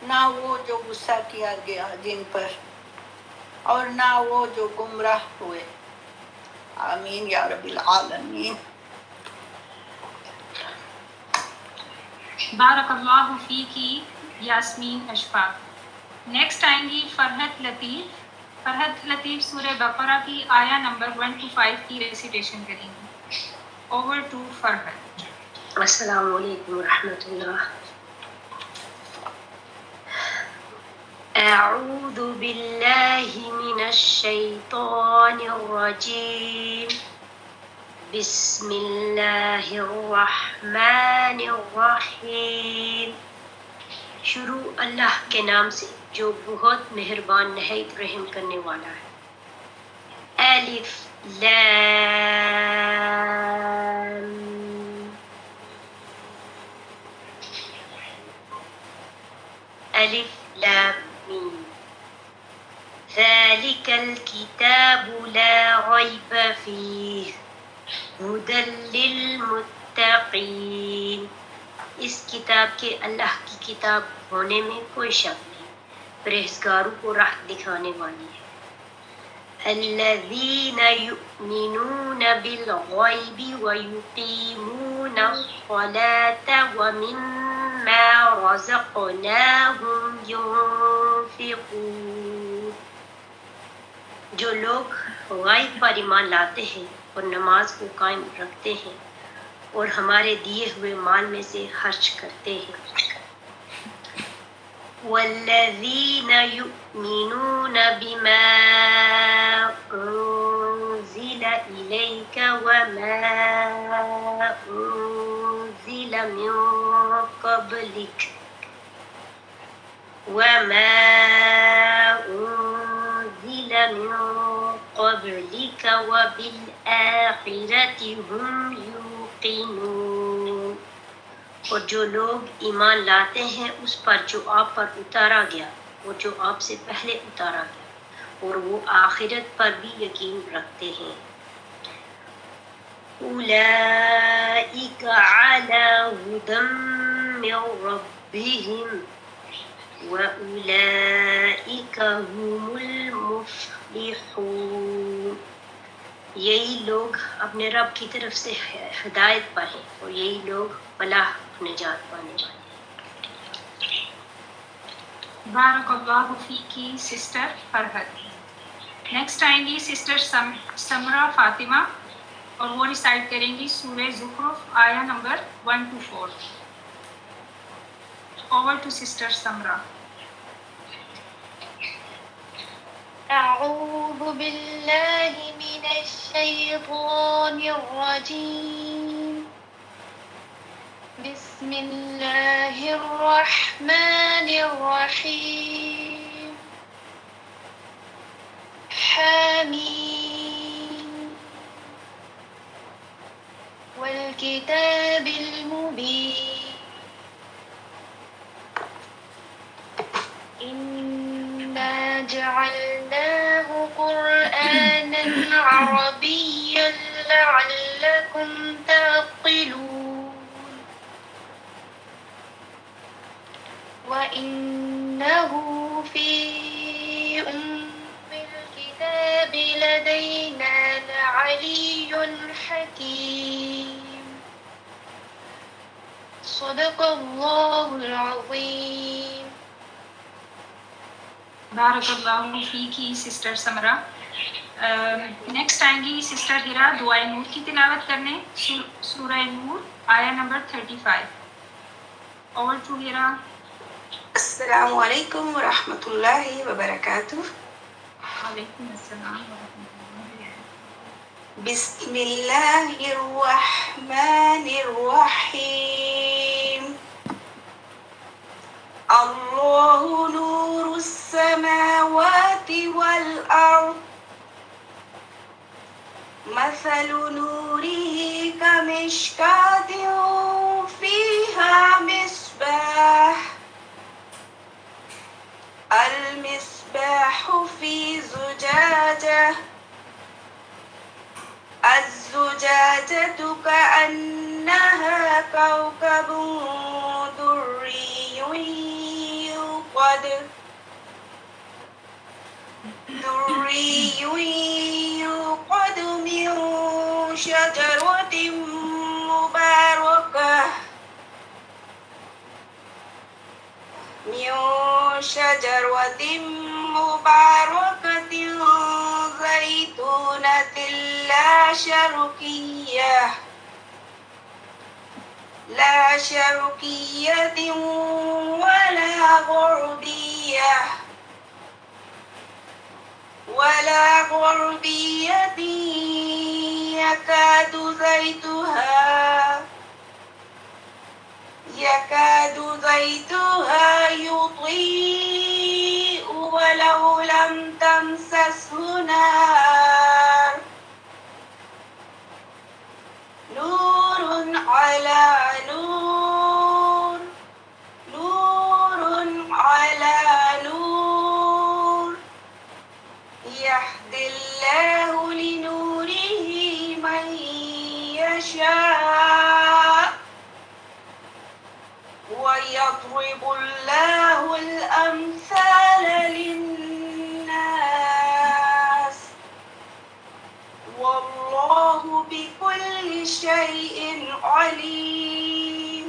نہ وہ جو غصہ کیا گیا جن پر، اور نہ وہ جو گمراہ ہوئے. آمین یا رب العالمین. بارک اللہ فیکی یاسمین اشفاق. نیکسٹ آئیں گی فرحت لطیف. فرحت لطیف سورہ بقرہ کی آیا نمبر 1 to 5 کی ریسیٹیشن کریں گی. اوور ٹو فرحت. السلام علیکم ورحمۃ اللہ. اعوذ باللہ من الشیطان الرجیم. بسم اللہ الرحمن الرحیم. شروع اللہ کے نام سے جو بہت مہربان نہایت رحم کرنے والا ہے. الف لام الف لام میم. ذلك الكتاب لا ريب فيه هدى للمتقين. اس کتاب کے اللہ کی کتاب ہونے میں کوئی شک نہیں، پرہیزگاروں کو راہ دکھانے والی ہے. الذين يؤمنون بالغيب ويقيمون الصلاة ومما رزقناهم ينفقون. جو لوگ غیب پر ایمان لاتے ہیں اور نماز کو قائم رکھتے ہیں اور ہمارے دیے ہوئے مال میں سے خرچ کرتے ہیں. والذین یؤمنون بما انزل الیک وما انزل من قبلک وبالآخرة هم یوقنون. اور جو لوگ ایمان لاتے ہیں اس پر جو آپ پر اتارا گیا اور جو آپ سے پہلے اتارا گیا اور وہ آخرت پر بھی یقین رکھتے ہیں. أولئك على هدى من ربهم وأولئك هم المفلحون. یہی لوگ اپنے رب کی طرف سے ہدایت پر ہیں اور یہی لوگ فلاح نجات پانے والے ہیں. بارک اللہ فیکی سسٹر فرحت. نیکسٹ آئیں گی سسٹر سمرہ فاطمہ اور وہ ریسائٹ کریں گی سورہ زخرف آیا نمبر 1 to 4. Over to sister Samra. أعوذ بالله من الشيطان الرجيم. بسم الله الرحمن الرحيم. حميم والكتاب المبين. إنا جعلناه قرآنا عربيا لعلكم تعقلون. وإنه في الكتاب لدينا لعلي حكيم. صدق الله العظيم. بارک اللہ فیکی سسٹر سمرہ. نیکسٹ آئیں گی سسٹر ہیرا دعائے نور کی تلاوت کرنے سورہ نور آیا نمبر 35. اوور ٹو ہیرا. السلام علیکم ورحمۃ اللہ وبرکاتہ. وعلیکم السلام ورحمۃ اللہ. بسم اللہ الرحمن الرحیم. اللہ نور السماوات والأرض مثل نوره كمشكاة فيها مصباح المصباح في زجاجة الزجاجة كأنها كوكب دري يوقد من شجرة مباركة زيتونة لا شرقية ولا غربية يكاد زيتها يضيء ولو لم تمسسه نار نور على نور يهدي الله لنوره من يشاء ويضرب الله الأمثال للناس والله بكل شيء عليم.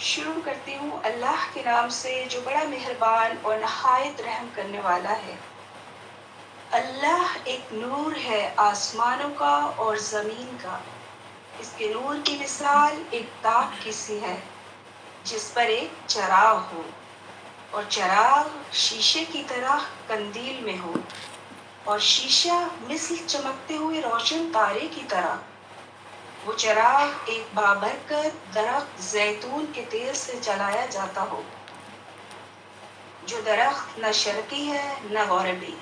شروع کرتی ہوں اللہ کے نام سے جو بڑا مہربان اور نہایت رحم کرنے والا ہے. اللہ ایک نور ہے آسمانوں کا اور زمین کا. اس کے نور کی مثال ایک تاک کی سی ہے جس پر ایک چراغ ہو اور چراغ شیشے کی طرح قندیل میں ہو اور شیشہ مثل چمکتے ہوئے روشن تارے کی طرح. وہ چراغ ایک بابرکت درخت زیتون کے تیل سے جلایا جاتا ہو جو درخت نہ شرقی ہے نہ غربی.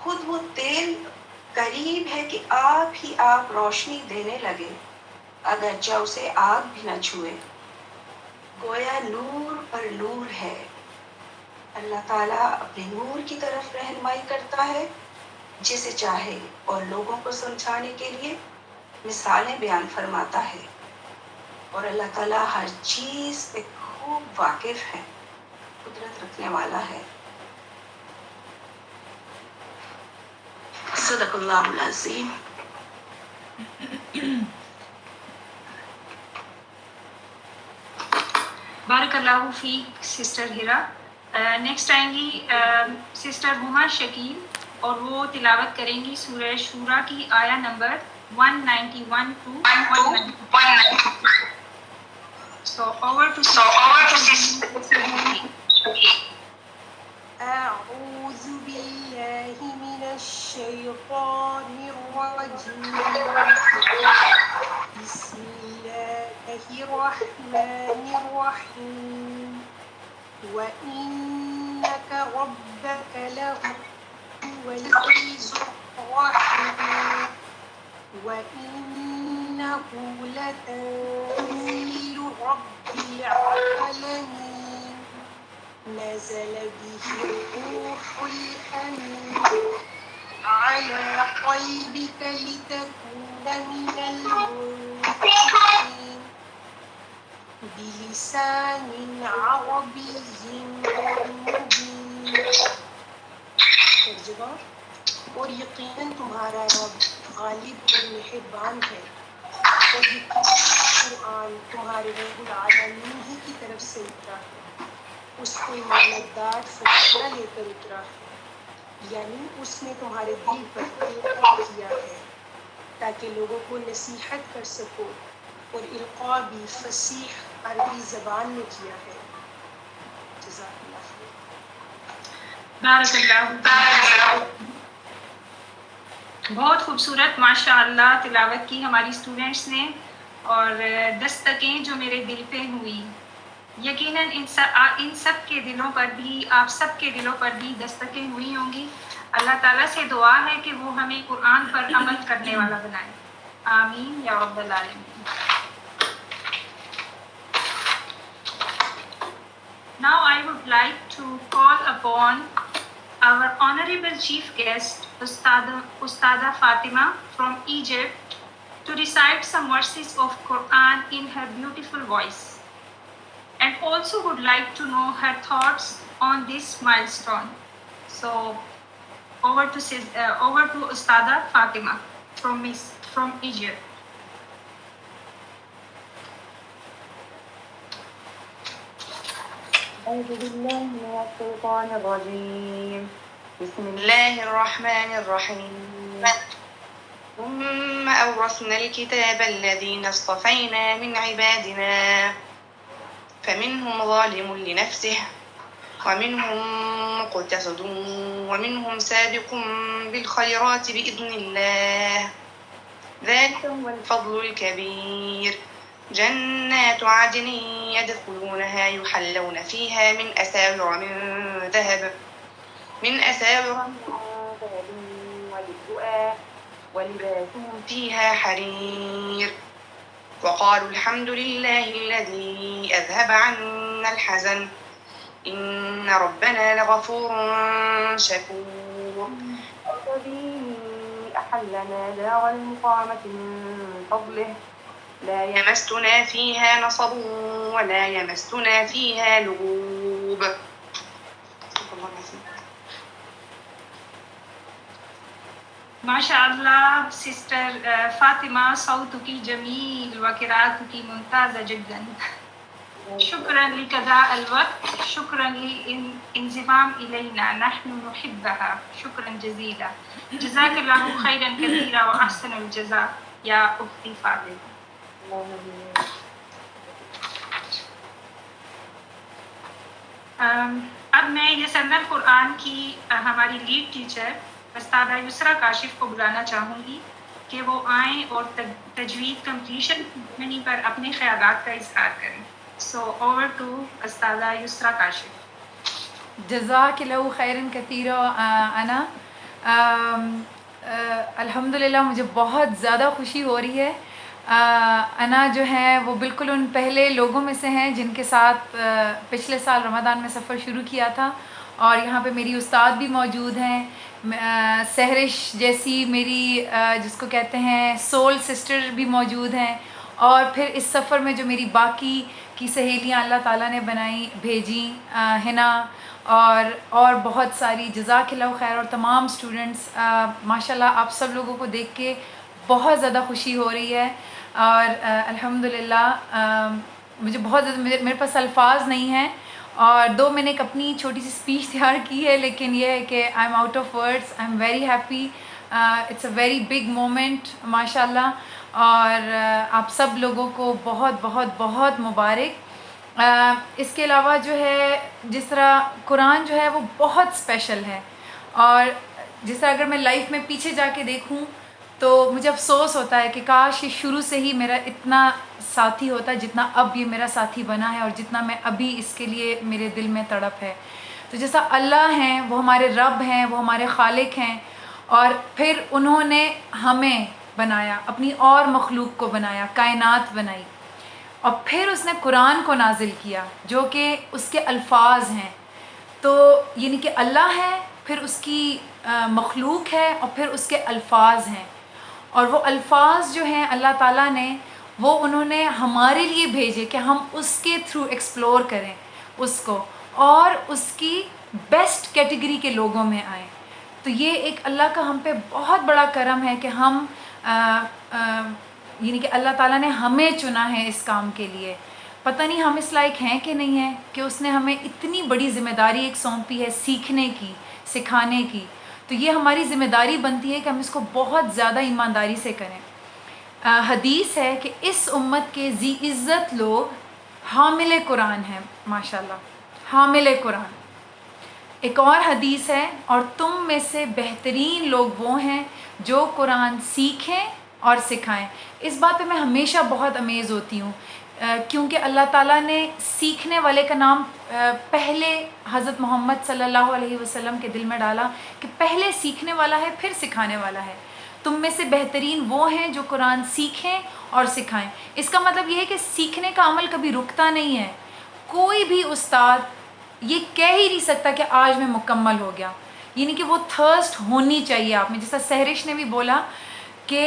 خود وہ تیل قریب ہے کہ آپ ہی آپ روشنی دینے لگے اگرچہ اسے آگ بھی نہ چھوئے. گویا نور پر نور ہے۔ اللہ تعالیٰ اپنے نور کی طرف رہنمائی کرتا ہے جسے چاہے، اور لوگوں کو سمجھانے کے لیے مثالیں بیان فرماتا ہے، اور اللہ تعالیٰ ہر چیز پہ خوب واقف ہے، قدرت رکھنے والا ہے۔ صدق اللہ العظیم۔ بارک اللہ فیک سسٹر ہیرا۔ نیکسٹ آئیں گی سسٹر ہما شکیل، اور وہ تلاوت کریں گی سورہ شورا کی آیا number 191 to 192۔ So over to sister Huma۔ أعوذ بالله من الشيطان الرجيم، بسم الله الرحمن الرحيم، وإنك ربك لهو العزيز الرحيم، وإنه لتنزيل رب العالمين، نزل به الروح الأمين على قلبك لتكون من المنذرين بلسان عربي مبين۔ ترجمہ، اور یقیناً تمہارا رب غالب اور مہربان ہے، اور یقیناً قرآن تمہارے رب العالمین ہی کی طرف سے اترا ہے، اس کو امانتدار فرشتہ لے کر اترا ہے، یعنی اس نے تمہارے دل پر القاء کیا ہے تاکہ لوگوں کو نصیحت کر سکو، اور القاء بھی فصیح عربی زبان میں کیا ہے۔ جزاک اللہ خیر۔ بارک اللہ۔ بہت خوبصورت ماشاء اللہ تلاوت کی ہماری اسٹوڈنٹس نے، اور دستکیں جو میرے دل پہ ہوئی، یقیناً ان سب کے دلوں پر بھی، آپ سب کے دلوں پر بھی دستکیں ہوئی ہوں گی۔ اللہ تعالیٰ سے دعا ہے کہ وہ ہمیں قرآن پر عمل کرنے والا بنائے، آمین یا رب العالمین۔ Now I would like to call upon our honorable chief guest, Ustada Fatima from Egypt, to recite some verses of Quran in her beautiful voice, and also would like to know her thoughts on this milestone. So over to Ustada Fatima from Egypt. أعوذ بالله من الشيطان الرجيم، بسم الله الرحمن الرحيم، ثم أورثنا الكتاب الذين اصطفينا من عبادنا فمنهم ظالم لنفسه ومنهم مقتصد ومنهم سابق بالخيرات بإذن الله، ذلك هو الفضل الكبير، جنات عدن يدخلونها يحلون فيها من أساور من ذهب ولؤلؤا ولباسهم فيها حرير، وقالوا الحمد لله الذي أذهب عنا الحزن إن ربنا لغفور شكور، الذي أحلنا دار المقامة من فضله لا يمسنا فيها نصب ولا يمسنا فيها لغوب۔ ماشاء اللہ سسٹر فاطمہ، صوتك جمیل وقراءتك ممتازة جدا، شكرا لقضاء الوقت، شكرا للانضمام إلينا، نحن نحبها، شكرا جزيلا، جزاك الله خيرا كثيرا وأحسن الجزاء يا أختي فاطمة۔ اب میں یہ سندر قرآن کی ہماری لیڈ ٹیچر استادہ یسریٰ کاشف کو بلانا چاہوں گی کہ وہ آئیں اور تجوید کمپلیشن جرنی پر اپنے خیالات کا اظہار کریں۔ سو اوور ٹو استادہ یسریٰ کاشف۔ جزاک اللہ خیرن کثیرا۔ انا الحمدللہ مجھے بہت زیادہ خوشی ہو رہی ہے انا جو ہے وہ بالکل ان پہلے لوگوں میں سے ہیں جن کے ساتھ پچھلے سال رمضان میں سفر شروع کیا تھا، اور یہاں پہ میری استاد بھی موجود ہیں، سحرش جیسی میری جس کو کہتے ہیں سول سسٹر بھی موجود ہیں، اور پھر اس سفر میں جو میری باقی کی سہیلیاں اللہ تعالیٰ نے بنائی بھیجیں، ہنا اور بہت ساری، جزاک اللہ خیر، اور تمام اسٹوڈنٹس، ماشاءاللہ آپ سب لوگوں کو دیکھ کے بہت زیادہ خوشی ہو رہی ہے، اور الحمدللہ مجھے بہت زیادہ، میرے پاس الفاظ نہیں ہیں، اور میں نے ایک اپنی چھوٹی سی اسپیچ تیار کی ہے، لیکن یہ ہے کہ I am out of words, I am very happy, it's a very big moment ماشاء اللہ، اور آپ سب لوگوں کو بہت بہت بہت مبارک۔ اس کے علاوہ جو ہے جس طرح قرآن جو ہے وہ بہت اسپیشل ہے، اور جس طرح اگر میں لائف میں پیچھے جا کے دیکھوں تو مجھے افسوس ہوتا ہے کہ کاش یہ شروع سے ہی میرا اتنا ساتھی ہوتا جتنا اب یہ میرا ساتھی بنا ہے، اور جتنا میں ابھی اس کے لیے میرے دل میں تڑپ ہے۔ تو جیسا اللہ ہیں، وہ ہمارے رب ہیں، وہ ہمارے خالق ہیں، اور پھر انہوں نے ہمیں بنایا، اپنی اور مخلوق کو بنایا، کائنات بنائی، اور پھر اس نے قرآن کو نازل کیا جو کہ اس کے الفاظ ہیں۔ تو یعنی کہ اللہ ہے، پھر اس کی مخلوق ہے، اور پھر اس کے الفاظ ہیں، اور وہ الفاظ جو ہیں اللہ تعالیٰ نے وہ انہوں نے ہمارے لیے بھیجے کہ ہم اس کے تھرو ایکسپلور کریں اس کو، اور اس کی بیسٹ کیٹیگری کے لوگوں میں آئیں۔ تو یہ ایک اللہ کا ہم پہ بہت بڑا کرم ہے کہ ہم یعنی کہ اللہ تعالیٰ نے ہمیں چنا ہے اس کام کے لیے۔ پتہ نہیں ہم اس لائق ہیں کہ نہیں ہیں کہ اس نے ہمیں اتنی بڑی ذمہ داری ایک سونپی ہے سیکھنے کی، سکھانے کی، تو یہ ہماری ذمہ داری بنتی ہے کہ ہم اس کو بہت زیادہ ایمانداری سے کریں۔ حدیث ہے کہ اس امت کے ذی عزت لوگ حامل قرآن ہیں، ماشاءاللہ حامل قرآن۔ ایک اور حدیث ہے، اور تم میں سے بہترین لوگ وہ ہیں جو قرآن سیکھیں اور سکھائیں۔ اس بات پہ میں ہمیشہ بہت امیز ہوتی ہوں، کیونکہ اللہ تعالیٰ نے سیکھنے والے کا نام پہلے حضرت محمد صلی اللہ علیہ وسلم کے دل میں ڈالا کہ پہلے سیکھنے والا ہے پھر سکھانے والا ہے۔ تم میں سے بہترین وہ ہیں جو قرآن سیکھیں اور سکھائیں۔ اس کا مطلب یہ ہے کہ سیکھنے کا عمل کبھی رکتا نہیں ہے۔ کوئی بھی استاد یہ کہہ ہی نہیں سکتا کہ آج میں مکمل ہو گیا، یعنی کہ وہ تھرسٹ ہونی چاہیے آپ میں، جیسا سحرش نے بھی بولا کہ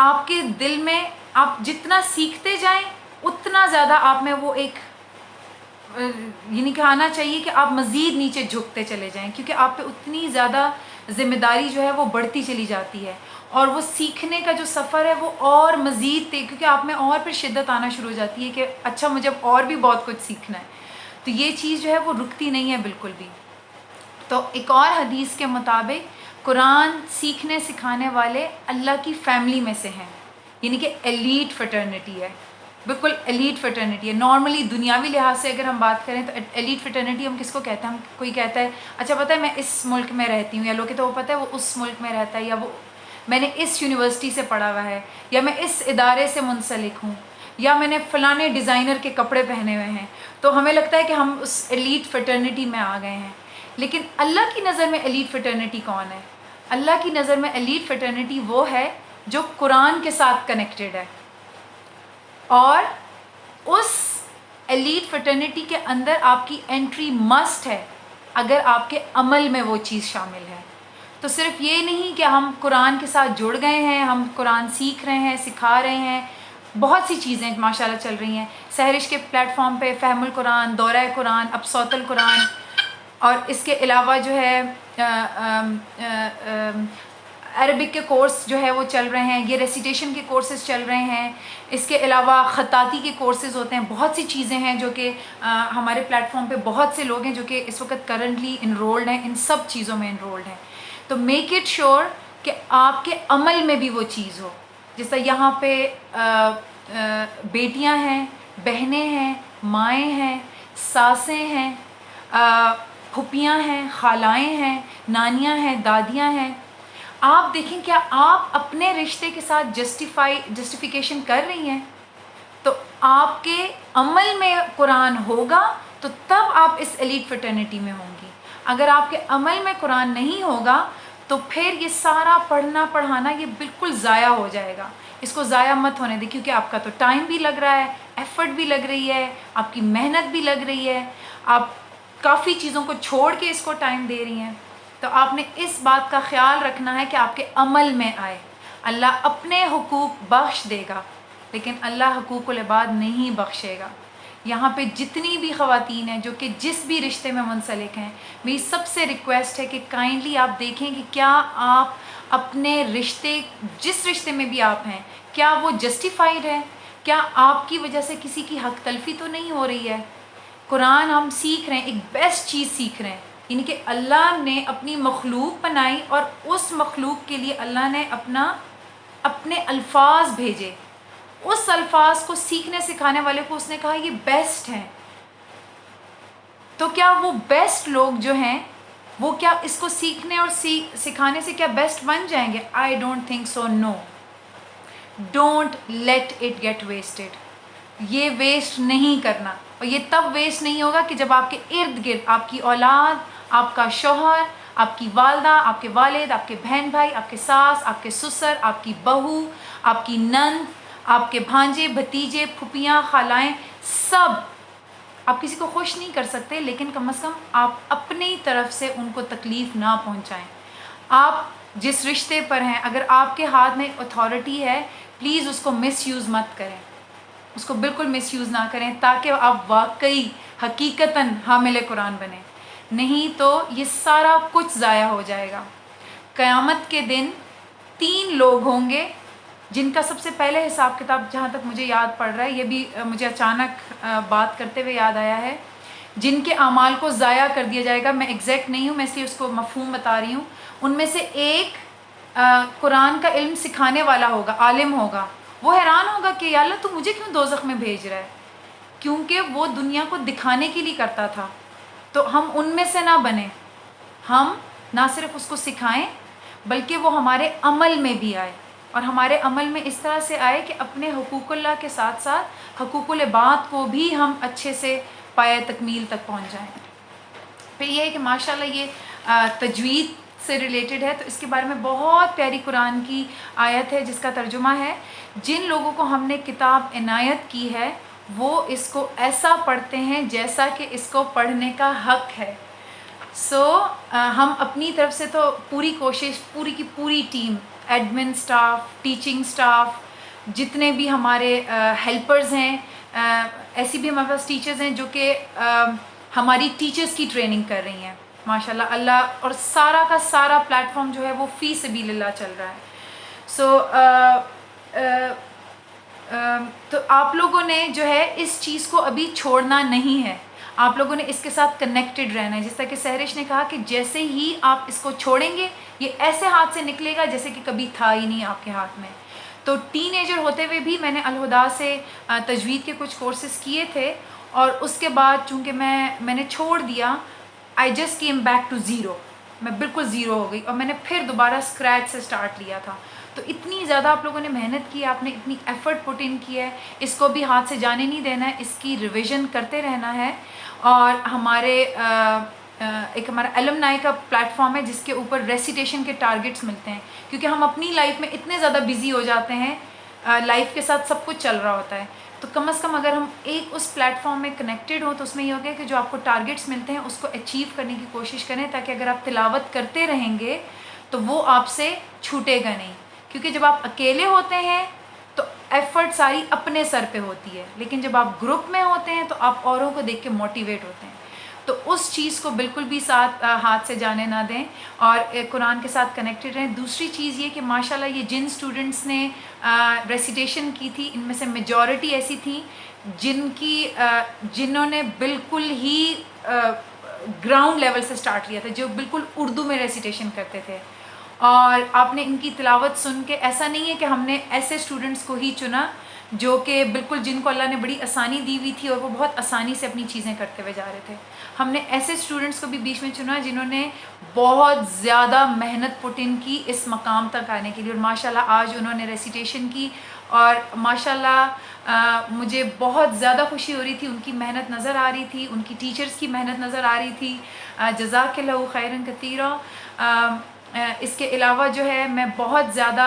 آپ کے دل میں آپ جتنا سیکھتے جائیں اتنا زیادہ آپ میں وہ ایک یعنی کہ آنا چاہیے کہ آپ مزید نیچے جھکتے چلے جائیں، کیونکہ آپ پہ اتنی زیادہ ذمہ داری جو ہے وہ بڑھتی چلی جاتی ہے، اور وہ سیکھنے کا جو سفر ہے وہ اور مزید کیونکہ آپ میں اور پھر شدت آنا شروع ہو جاتی ہے کہ اچھا مجھے اور بھی بہت کچھ سیکھنا ہے، تو یہ چیز جو ہے وہ رکتی نہیں ہے بالکل بھی۔ تو ایک اور حدیث کے مطابق قرآن سیکھنے سکھانے والے اللہ کی فیملی میں سے ہیں، یعنی کہ ایلیٹ فرٹرنیٹی ہے، بالکل ایلیٹ فرٹرنیٹی ہے۔ نارملی دنیاوی لحاظ سے اگر ہم بات کریں تو ایلیٹ فرٹرنیٹی ہم کس کو کہتے ہیں؟ ہم کوئی کہتا ہے اچھا پتہ ہے میں اس ملک میں رہتی ہوں، یا لوگ کہتے ہیں وہ پتہ ہے وہ اس ملک میں رہتا ہے، یا وہ میں نے اس یونیورسٹی سے پڑھا ہوا ہے، یا میں اس ادارے سے منسلک ہوں، یا میں نے فلانے ڈیزائنر کے کپڑے پہنے ہوئے ہیں، تو ہمیں لگتا ہے کہ ہم اس ایلیٹ فرٹرنیٹی میں آ گئے ہیں۔ لیکن اللہ کی نظر میں ایلیٹ فرٹرنیٹی کون ہے؟ اللہ کی نظر میں ایلیٹ فرٹرنیٹی وہ ہے جو قرآن کے ساتھ کنیکٹڈ ہے، اور اس ایلیٹ فرٹرنیٹی کے اندر آپ کی انٹری مسٹ ہے اگر آپ کے عمل میں وہ چیز شامل ہے۔ تو صرف یہ نہیں کہ ہم قرآن کے ساتھ جڑ گئے ہیں، ہم قرآن سیکھ رہے ہیں، سکھا رہے ہیں، بہت سی چیزیں ماشاءاللہ چل رہی ہیں سحرش کے پلیٹ فارم پہ، فہم القرآن، دورہ قرآن، اب صوت القرآن، اور اس کے علاوہ جو ہے عربک کے کورس جو ہے وہ چل رہے ہیں، یہ ریسیٹیشن کے کورسز چل رہے ہیں، اس کے علاوہ خطاطی کے کورسز ہوتے ہیں، بہت سی چیزیں ہیں جو کہ ہمارے پلیٹ فارم پہ بہت سے لوگ ہیں جو کہ اس وقت کرنٹلی انرولڈ ہیں، ان سب چیزوں میں انرولڈ ہیں۔ تو میک اٹ شیور کہ آپ کے عمل میں بھی وہ چیز ہو، جیسا یہاں پہ بیٹیاں ہیں، بہنیں ہیں، مائیں ہیں، ساسیں ہیں، پھپھیاں ہیں، خالائیں ہیں، نانیاں ہیں، دادیاں ہیں۔ آپ دیکھیں کیا آپ اپنے رشتے کے ساتھ جسٹیفیکیشن کر رہی ہیں؟ تو آپ کے عمل میں قرآن ہوگا تو تب آپ اس ایلیٹ فرٹرنیٹی میں ہوں گی۔ اگر آپ کے عمل میں قرآن نہیں ہوگا تو پھر یہ سارا پڑھنا پڑھانا یہ بالکل ضائع ہو جائے گا۔ اس کو ضائع مت ہونے دیں، کیونکہ آپ کا تو ٹائم بھی لگ رہا ہے، ایفرٹ بھی لگ رہی ہے، آپ کی محنت بھی لگ رہی ہے، آپ کافی چیزوں کو چھوڑ کے اس کو ٹائم دے رہی ہیں. تو آپ نے اس بات کا خیال رکھنا ہے کہ آپ کے عمل میں آئے. اللہ اپنے حقوق بخش دے گا لیکن اللہ حقوق العباد نہیں بخشے گا. یہاں پہ جتنی بھی خواتین ہیں جو کہ جس بھی رشتے میں منسلک ہیں، میری سب سے ریکویسٹ ہے کہ کائنڈلی آپ دیکھیں کہ کیا آپ اپنے رشتے، جس رشتے میں بھی آپ ہیں، کیا وہ جسٹیفائڈ ہے؟ کیا آپ کی وجہ سے کسی کی حق تلفی تو نہیں ہو رہی ہے؟ قرآن ہم سیکھ رہے ہیں، ایک بیسٹ چیز سیکھ رہے ہیں، یعنی کہ اللہ نے اپنی مخلوق بنائی اور اس مخلوق کے لیے اللہ نے اپنے الفاظ بھیجے. اس الفاظ کو سیکھنے سکھانے والے کو اس نے کہا یہ بیسٹ ہیں. تو کیا وہ بیسٹ لوگ جو ہیں وہ کیا اس کو سیکھنے اور سکھانے سے کیا بیسٹ بن جائیں گے؟ I don't think so. No, don't let it get wasted. یہ ویسٹ نہیں کرنا، اور یہ تب ویسٹ نہیں ہوگا کہ جب آپ کے ارد گرد آپ کی اولاد، آپ کا شوہر، آپ کی والدہ، آپ کے والد، آپ کے بہن بھائی، آپ کے ساس، آپ کے سسر، آپ کی بہو، آپ کی نند، آپ کے بھانجے، بھتیجے، پھوپھیاں، خالائیں، سب. آپ کسی کو خوش نہیں کر سکتے لیکن کم از کم آپ اپنی طرف سے ان کو تکلیف نہ پہنچائیں. آپ جس رشتے پر ہیں، اگر آپ کے ہاتھ میں اتھارٹی ہے، پلیز اس کو مس یوز مت کریں، اس کو بالکل مس یوز نہ کریں تاکہ آپ واقعی حقیقتاً حامل قرآن بنیں. نہیں تو یہ سارا کچھ ضائع ہو جائے گا. قیامت کے دن 3 لوگ ہوں گے جن کا سب سے پہلے حساب کتاب، جہاں تک مجھے یاد پڑ رہا ہے، یہ بھی مجھے اچانک بات کرتے ہوئے یاد آیا ہے، جن کے اعمال کو ضائع کر دیا جائے گا. میں ایگزیکٹ نہیں ہوں، میں اس لیے اس کو مفہوم بتا رہی ہوں. ان میں سے ایک قرآن کا علم سکھانے والا ہوگا، عالم ہوگا. وہ حیران ہوگا کہ یا اللہ تو مجھے کیوں دوزخ میں بھیج رہا ہے، کیونکہ وہ دنیا کو دکھانے کے لیے کرتا تھا. تو ہم ان میں سے نہ بنیں، ہم نہ صرف اس کو سکھائیں بلکہ وہ ہمارے عمل میں بھی آئے، اور ہمارے عمل میں اس طرح سے آئے کہ اپنے حقوق اللہ کے ساتھ ساتھ حقوق العباد کو بھی ہم اچھے سے پایہ تکمیل تک پہنچ جائیں. پھر یہ ہے کہ ماشاءاللہ یہ تجوید سے ریلیٹڈ ہے، تو اس کے بارے میں بہت پیاری قرآن کی آیت ہے جس کا ترجمہ ہے، جن لوگوں کو ہم نے کتاب عنایت کی ہے وہ اس کو ایسا پڑھتے ہیں جیسا کہ اس کو پڑھنے کا حق ہے. ہم اپنی طرف سے تو پوری کوشش، پوری کی پوری team, admin staff, teaching staff, جتنے بھی ہمارے ہیلپرز ہیں، ایسی بھی ہمارے پاس ٹیچرز ہیں جو کہ ہماری ٹیچرز کی ٹریننگ کر رہی ہیں ماشاءاللہ. اللہ، اور سارا کا سارا پلیٹ فارم جو ہے وہ فی سبیل اللہ چل رہا ہے. تو آپ لوگوں نے جو ہے اس چیز کو ابھی چھوڑنا نہیں ہے، آپ لوگوں نے اس کے ساتھ کنیکٹڈ رہنا ہے. جس طرح کہ سحرش نے کہا کہ جیسے ہی آپ اس کو چھوڑیں گے یہ ایسے ہاتھ سے نکلے گا جیسے کہ کبھی تھا ہی نہیں آپ کے ہاتھ میں. تو ٹین ایجر ہوتے ہوئے بھی میں نے الہدا سے تجوید کے کچھ کورسز کیے تھے، اور اس کے بعد چونکہ میں نے چھوڑ دیا، I just came back to zero. میں بالکل زیرو ہو گئی اور میں نے پھر دوبارہ اسکریچ سے سٹارٹ لیا تھا. تو اتنی زیادہ آپ لوگوں نے محنت کی، آپ نے اتنی ایفرٹ پٹ ان کی ہے، اس کو بھی ہاتھ سے جانے نہیں دینا ہے، اس کی ریویژن کرتے رہنا ہے. اور ایک ہمارا الومنائی کا پلیٹ فارم ہے جس کے اوپر ریسیٹیشن کے ٹارگٹس ملتے ہیں، کیونکہ ہم اپنی لائف میں اتنے زیادہ بزی ہو جاتے ہیں، لائف کے ساتھ سب کچھ چل رہا ہوتا ہے. تو کم از کم اگر ہم ایک اس پلیٹ فارم میں کنیکٹڈ ہوں تو اس میں یہ ہوگا کہ جو آپ کو ٹارگٹس ملتے ہیں اس کو اچیو کرنے کی کوشش کریں، تاکہ اگر آپ تلاوت کرتے رہیں گے تو وہ آپ سے چھوٹے گا نہیں. کیونکہ جب آپ اکیلے ہوتے ہیں تو ایفرٹ ساری اپنے سر پہ ہوتی ہے، لیکن جب آپ گروپ میں ہوتے ہیں تو آپ اوروں کو دیکھ کے موٹیویٹ ہوتے ہیں. تو اس چیز کو بالکل بھی ہاتھ سے جانے نہ دیں اور قرآن کے ساتھ کنیکٹڈ رہیں. دوسری چیز یہ کہ ماشاءاللہ یہ جن اسٹوڈنٹس نے ریسیٹیشن کی تھی ان میں سے میجورٹی ایسی تھیں جنہوں نے بالکل ہی گراؤنڈ لیول سے سٹارٹ لیا تھا، جو بالکل اردو میں ریسیٹیشن کرتے تھے. اور آپ نے ان کی تلاوت سن کے، ایسا نہیں ہے کہ ہم نے ایسے اسٹوڈنٹس کو ہی چنا جو کہ بالکل جن کو اللہ نے بڑی آسانی دی ہوئی تھی اور وہ بہت آسانی سے اپنی چیزیں کرتے ہوئے جا رہے تھے. ہم نے ایسے اسٹوڈنٹس کو بھی بیچ میں چنا جنہوں نے بہت زیادہ محنت پٹ ان کی اس مقام تک آنے کے لیے، اور ماشاءاللہ آج انہوں نے ریسیٹیشن کی اور ماشاءاللہ مجھے بہت زیادہ خوشی ہو رہی تھی. ان کی محنت نظر آ رہی تھی، ان کی ٹیچرز کی محنت نظر آ رہی تھی. جزاک اللہ خیرا کثیرا. اس کے علاوہ جو ہے میں بہت زیادہ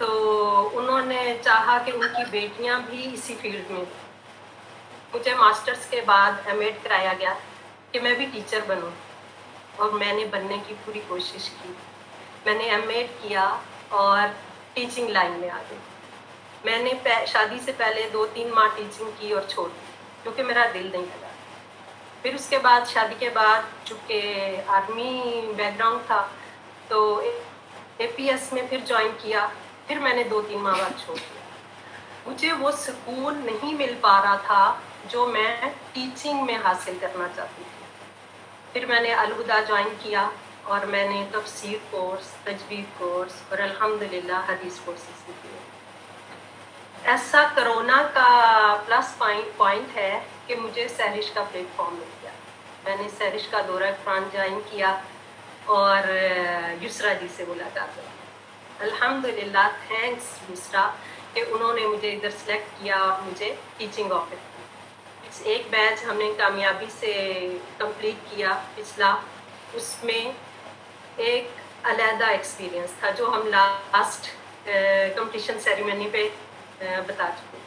تو انہوں نے چاہا کہ ان کی بیٹیاں بھی اسی فیلڈ میں. مجھے ماسٹرز کے بعد ایم ایڈ کرایا گیا کہ میں بھی ٹیچر بنوں اور میں نے بننے کی پوری کوشش کی. میں نے ایم ایڈ کیا اور ٹیچنگ لائن میں آ گئی. میں نے شادی سے پہلے 2-3 ماہ ٹیچنگ کی اور چھوڑ دی کیونکہ میرا دل نہیں لگا. پھر اس کے بعد شادی کے بعد چونکہ آرمی بیک گراؤنڈ تھا تو اے پی ایس میں پھر جوائن کیا. پھر میں نے 2-3 ماہ بعد چھوڑ دیا. مجھے وہ سکون نہیں مل پا رہا تھا جو میں ٹیچنگ میں حاصل کرنا چاہتی تھی. پھر میں نے الہدا جوائن کیا اور میں نے تفسیر کورس، تجوید کورس اور الحمدللہ حدیث کورسز کیے. ایسا کرونا کا پلس پوائنٹ ہے کہ مجھے سہرش کا پلیٹ فارم مل گیا. میں نے سہرش کا دورہ قرآن جوائن کیا اور یسرا جی سے ملاقات ہوئی. الحمدللہ تھینکس یسرا کہ انہوں نے مجھے ادھر سلیکٹ کیا اور مجھے ٹیچنگ آفر کی. ایک بیچ ہم نے کامیابی سے کمپلیٹ کیا پچھلا. اس میں ایک علیحدہ ایکسپیرینس تھا جو ہم لاسٹ کمپٹیشن سیریمنی پہ بتا چکے.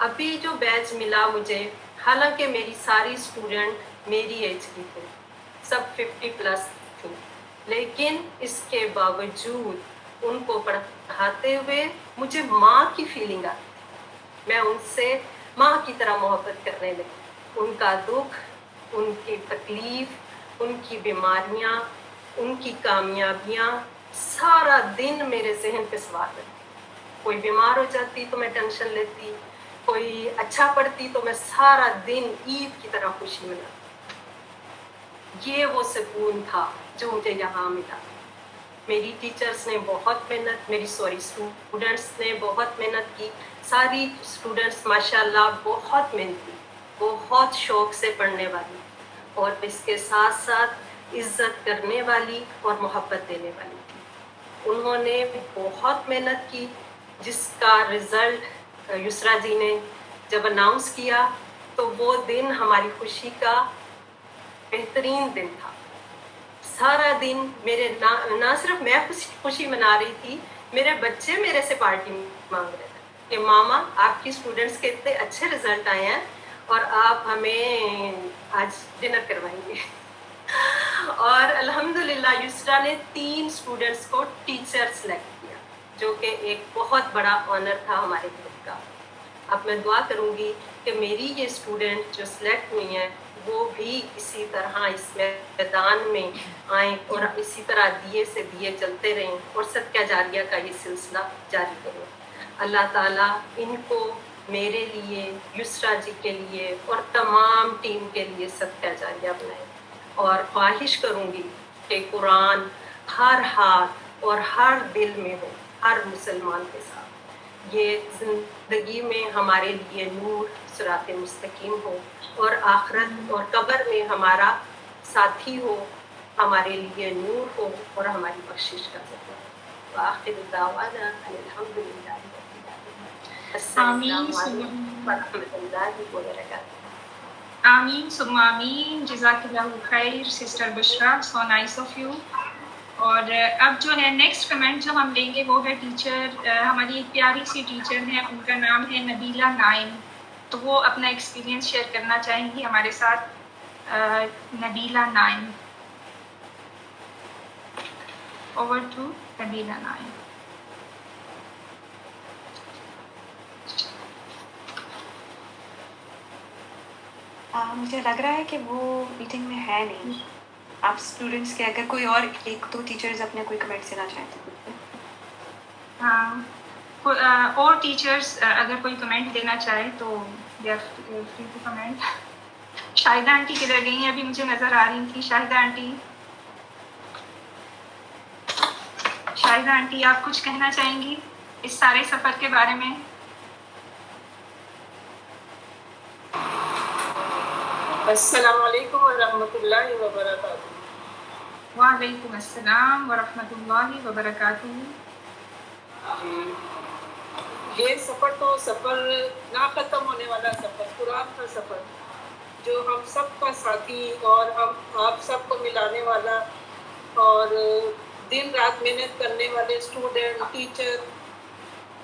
ابھی جو بیچ ملا مجھے، حالانکہ میری ساری اسٹوڈنٹ میری ایج کی تھی، سب 50+ تھی، لیکن اس کے باوجود ان کو پڑھاتے ہوئے مجھے ماں کی فیلنگ آتی تھی. میں ان سے ماں کی طرح محبت کرنے لگی. ان کا دکھ، ان کی تکلیف، ان کی بیماریاں، ان کی کامیابیاں سارا دن میرے ذہن پہ سوار رہتی. کوئی بیمار ہو جاتی تو میں ٹینشن لیتی، کوئی اچھا پڑھتی تو میں سارا دن عید کی طرح خوشی مناتی. یہ وہ سکون تھا جو مجھے یہاں ملا. میری ٹیچرز نے بہت محنت، اسٹوڈنٹس نے بہت محنت کی. ساری اسٹوڈنٹس ماشاءاللہ بہت محنتی، بہت شوق سے پڑھنے والی اور اس کے ساتھ ساتھ عزت کرنے والی اور محبت دینے والی تھی. انہوں نے بہت محنت کی جس کا رزلٹ یسرا جی نے جب اناؤنس کیا تو وہ دن ہماری خوشی کا بہترین دن تھا. سارا دن میرے نہ صرف میں خوشی منا رہی تھی، میرے بچے میرے سے پارٹی مانگ رہے تھے کہ ماما آپ کی اسٹوڈنٹس کے اتنے اچھے رزلٹ آئے ہیں اور آپ ہمیں آج ڈنر کروائیں گے. اور الحمدللہ یسرا نے 3 اسٹوڈنٹس کو ٹیچر سلیکٹ کیا جو کہ ایک بہت بڑا آنر تھا ہمارے گروپ کا. اب میں دعا کروں گی کہ میری یہ اسٹوڈنٹ جو سلیکٹ ہوئی ہیں وہ بھی اسی طرح اس میدان میں آئیں اور اسی طرح دیے سے دیے چلتے رہیں اور صدقہ جاریہ کا یہ سلسلہ جاری کریں. اللہ تعالیٰ ان کو میرے لیے، یسرا جی کے لیے اور تمام ٹیم کے لیے صدقہ جاریہ بنائے. اور خواہش کروں گی کہ قرآن ہر ہاتھ اور ہر دل میں ہو، ہر مسلمان کے ساتھ. یہ زندگی میں ہمارے لیے نور، صراط مستقیم ہو اور آخرت اور قبر میں ہمارا ساتھی ہو، ہمارے لیے نور ہو اور ہماری بخشش کا ذریعہ. وآخر دعوانا ان الحمدللہ رب العالمین. السلام علیکم ورحمۃ اللہ وبرکاتہ. آمین ثم آمین. جزاک اللہ خیر sister Bushra, so nice of you. اور اب جو ہے نیکسٹ کمنٹ جو ہم لیں گے وہ ہے ٹیچر، ہماری ایک پیاری سی ٹیچر ہیں، ان کا نام ہے نبیلہ نائم. تو وہ اپنا ایکسپیرینس شیئر کرنا چاہیں گی ہمارے ساتھ. Nabeela Naeem, over to Nabeela Naeem. مجھے لگ رہا ہے کہ وہ میٹنگ میں ہے نہیں. آپ اسٹوڈنٹس کے اگر کوئی اور 1-2 ٹیچرز اپنے کوئی کمنٹ دینا چاہیں تو. ہاں، اور ٹیچرز اگر کوئی کمنٹ دینا چاہے تو they are free to comment. Shahida aunty کدھر گئی ہیں؟ ابھی مجھے نظر آ رہی تھی. شاہدہ آنٹی، شاہدہ آنٹی آپ کچھ کہنا چاہیں گی اس سارے سفر کے بارے میں؟ السلام علیکم ورحمۃ اللہ وبرکاتہ. وعلیکم السلام ورحمۃ اللہ وبرکاتہ. جی، یہ سفر تو سفر نہ ختم ہونے والا سفر، قرآن کا سفر جو ہم سب کا ساتھی اور ہم آپ سب کو ملانے والا اور دن رات محنت کرنے والے اسٹوڈنٹ، ٹیچر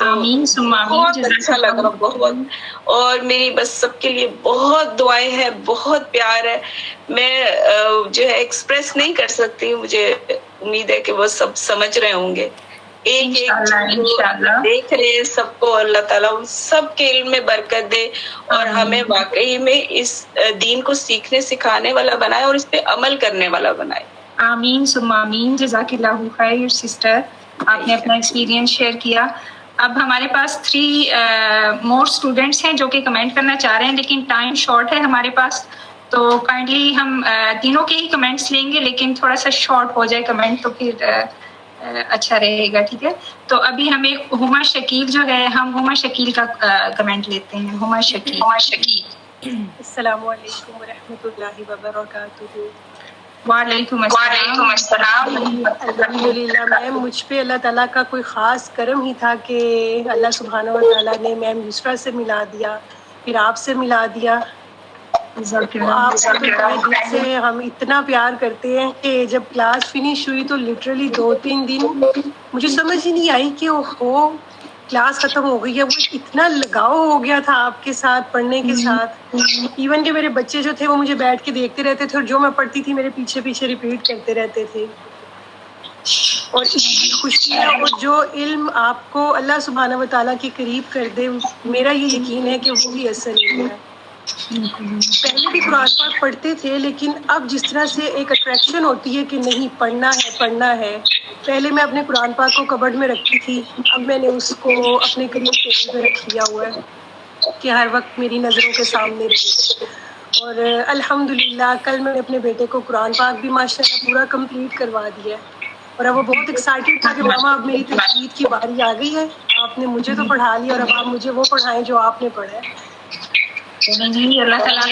آمین ثم آمین. بہت اچھا لگا بہت. اور میری بس سب کے لیے بہت دعائیں ہیں, بہت پیار ہے. میں جو ہے ایکسپریس نہیں کر سکتی. مجھے امید ہے کہ وہ سب سمجھ رہے ہوں گے. ایک دیکھ رہے سب کو اللہ تعالیٰ ان سب کے علم میں برکت دے اور ہمیں واقعی میں اس دین کو سیکھنے سکھانے والا بنائے اور اس پہ عمل کرنے والا بنائے. آمین ثم آمین. جزاک اللہ خیر سسٹر, آپ نے اپنا ایکسپیرینس شیئر کیا. اب ہمارے پاس 3 مور اسٹوڈینٹس ہیں جو کہ کمنٹ کرنا چاہ رہے ہیں, لیکن ٹائم شارٹ ہے ہمارے پاس, تو کائنڈلی ہم تینوں کے ہی کمنٹس لیں گے, لیکن تھوڑا سا شارٹ ہو جائے کمنٹ تو پھر اچھا رہے گا. ٹھیک ہے, تو ابھی ہمیں ہما شکیل جو ہے, ہم ہما شکیل کا کمنٹ لیتے ہیں. ہما شکیل. السلام علیکم ورحمۃ اللہ وبرکاتہ. وعلیکم السلام. الحمدللہ میم, مجھ پہ اللہ تعالیٰ کا کوئی خاص کرم ہی تھا کہ اللہ سبحانہ و تعالیٰ نے میم یسریٰ سے ملا دیا, پھر آپ سے ملا دیا. آپ سے ہم اتنا پیار کرتے ہیں کہ جب کلاس فنش ہوئی تو لٹرلی 2-3 دن مجھے سمجھ ہی نہیں آئی کہ وہ کلاس ختم ہو گئی ہے. وہ اتنا لگاؤ ہو گیا تھا آپ کے ساتھ, پڑھنے کے ساتھ. ایون کہ میرے بچے جو تھے وہ مجھے بیٹھ کے دیکھتے رہتے تھے اور جو میں پڑھتی تھی میرے پیچھے پیچھے ریپیٹ کرتے رہتے تھے. اور خوشی اور جو علم آپ کو اللہ سبحانہ و تعالیٰ کے قریب کر دے, میرا یہ یقین ہے کہ وہی اصل علم ہے. پہلے بھی قرآن پاک پڑھتے تھے, لیکن اب جس طرح سے ایک اٹریکشن ہوتی ہے کہ نہیں پڑھنا ہے. پہلے میں اپنے قرآن پاک کو کبڈ میں رکھتی تھی, اب میں نے اس کو اپنے قریب ٹیبل پہ رکھ دیا ہوا ہے کہ ہر وقت میری نظروں کے سامنے رہے. اور الحمدللہ کل میں نے اپنے بیٹے کو قرآن پاک بھی ماشاءاللہ پورا کمپلیٹ کروا دیا ہے, اور اب وہ بہت ایکسائٹیڈ تھا کہ ماما اب میری تجوید کی باری آ گئی ہے, آپ نے مجھے تو پڑھا لیا اور اب آپ مجھے وہ پڑھائیں جو آپ نے پڑھا ہے. جی اللہ تعالیٰ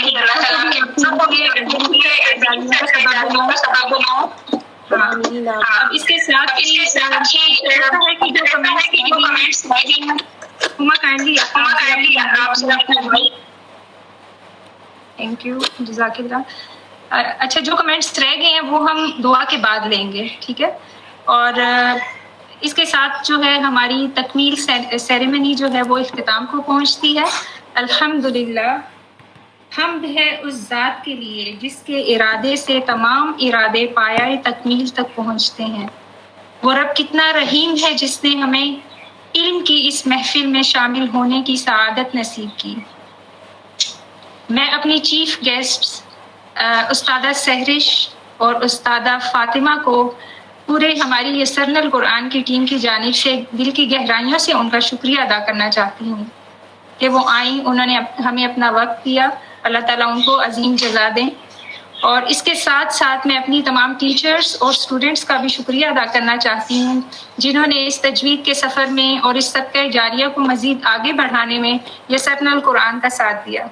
اس کے ساتھ تھینک یو, جزاک اللہ. اچھا, جو کمنٹس رہ گئے ہیں وہ ہم دعا کے بعد لیں گے. ٹھیک ہے, اور اس کے ساتھ جو ہے ہماری تکمیل سیریمنی جو ہے وہ اختتام کو پہنچتی ہے. الحمدللہ حمد ہے اس ذات کے لیے جس کے ارادے سے تمام ارادے پایۂ تکمیل تک پہنچتے ہیں. وہ رب کتنا رحیم ہے جس نے ہمیں علم کی اس محفل میں شامل ہونے کی سعادت نصیب کی. میں اپنی چیف گیسٹس استادہ سحرش اور استادہ فاطمہ کو پورے ہماری یسرنا القرآن کی ٹیم کی جانب سے دل کی گہرائیوں سے ان کا شکریہ ادا کرنا چاہتی ہوں کہ وہ آئیں, انہوں نے ہمیں اپنا وقت دیا. اللہ تعالیٰ ان کو عظیم جزا دیں. اور اس کے ساتھ ساتھ میں اپنی تمام ٹیچرز اور اسٹوڈنٹس کا بھی شکریہ ادا کرنا چاہتی ہوں جنہوں نے اس تجوید کے سفر میں اور اس صدقہ جاریہ کو مزید آگے بڑھانے میں یسرنا القرآن کا ساتھ دیا.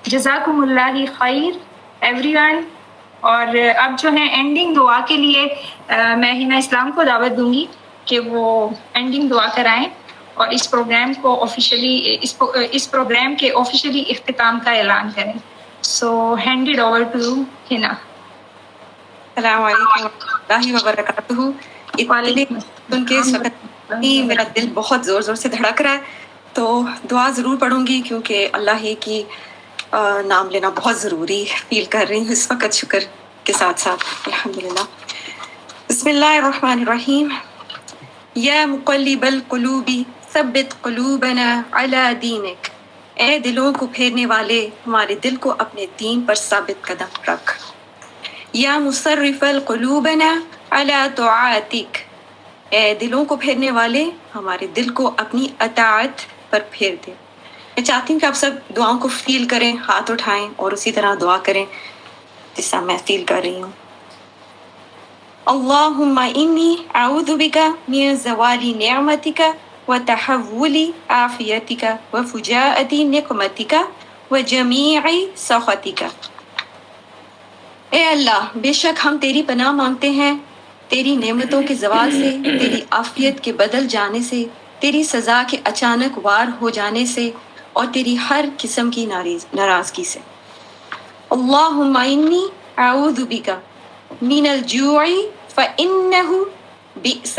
جزاکم اللہ خیر ایوری ون. اور اب جو ہے اینڈنگ دعا کے لیے میں ہنا اسلام کو دعوت دوں گی کہ وہ اینڈنگ دعا کرائیں اور اس پروگرام کو آفیشلی اس پروگرام کے آفیشلی اختتام کا اعلان کریں. سو ہینڈ اوور ٹو ہنا. السلام علیکم ورحمۃ اللہ وبرکاتہ. ان کے اس وقت میرا دل بہت زور زور سے دھڑک رہا ہے, تو دعا ضرور پڑھوں گی کیونکہ اللہ ہی کی نام لینا بہت ضروری فیل کر رہی ہوں اس وقت, شکر کے ساتھ ساتھ. الحمدللہ. بسم اللہ الرحمن الرحیم. یا مقلب القلوب ثبت قلوبنا علی دینک. اے دلوں کو پھیرنے والے ہمارے دل کو اپنے دین پر ثابت قدم رکھ. یا مصرف القلوبنا علی طاعتک. اے دلوں کو پھیرنے والے ہمارے دل کو اپنی اطاعت پر پھیر دے. میں چاہتی ہوں کہ آپ سب دعاؤں کو فیل کریں, ہاتھ اٹھائیں اور اسی طرح دعا کریں جس طرح میں فیل کر رہی ہوں. اللہم انی اعوذ بک من زوال نعمتک وتحول عافیتک وفجاءت نقمتک وجمیع سخطک. اے اللہ, بے شک ہم تیری پناہ مانگتے ہیں تیری نعمتوں کے زوال سے, تیری عافیت کے بدل جانے سے, تیری سزا کے اچانک وار ہو جانے سے اور تیری ہر قسم کی ناراضگی سے. اللہم انی اعوذ بک من الجوع فإنه بئس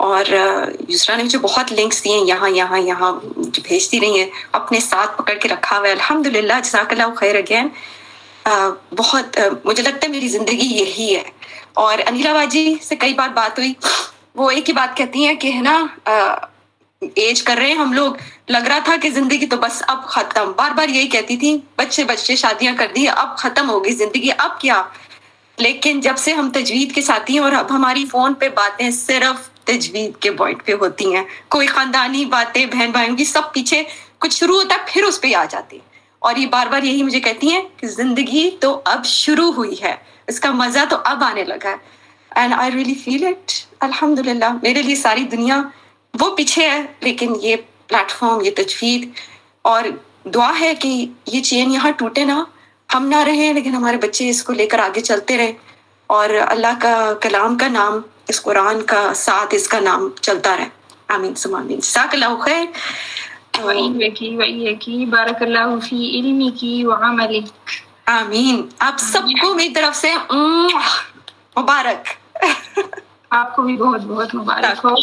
اور یسرا نے مجھے بہت لنکس دیے ہیں یہاں بھیجتی رہی ہیں، اپنے ساتھ پکڑ کے رکھا ہوا ہے. الحمدللہ، جزاک اللہ خیر اگین. بہت مجھے لگتا ہے میری زندگی یہی ہے. اور انیلا باجی سے کئی بار بات ہوئی، وہ ایک ہی بات کہتی ہیں کہ ہے نا ایج کر رہے ہیں ہم لوگ، لگ رہا تھا کہ زندگی تو بس اب ختم. بار بار یہی کہتی تھی، بچے شادیاں کر دی، اب ختم ہوگی زندگی، اب کیا. لیکن جب سے ہم تجوید کے ساتھی ہیں اور اب ہماری فون پہ باتیں صرف تجوید کے پوائنٹ پہ ہوتی ہیں، کوئی خاندانی باتیں بہن بھائیوں کی سب پیچھے کچھ شروع ہوتا ہے پھر اس پہ آ جاتی. اور یہ بار بار یہی مجھے کہتی ہیں کہ زندگی تو اب شروع ہوئی ہے، اس کا مزہ تو اب آنے لگا ہے. And I really feel it. الحمدللہ میرے لیے ساری دنیا وہ پیچھے ہے، لیکن یہ پلیٹ فارم، یہ تجوید، اور دعا ہے کہ یہ چین یہاں ٹوٹے نہ، ہم نہ رہیں لیکن ہمارے بچے اس کو لے کر آگے چلتے رہیں، اور اللہ کا کلام کا نام، اس قرآن کا ساتھ اس کا نام چلتا رہے. آمین ثم آمین. جزاک اللہ خیر. وہی کی بارک اللہ فی علمی کی وعملک. آمین. آپ سب کو میری طرف سے مبارک. آپ کو بھی بہت بہت مبارک ہو.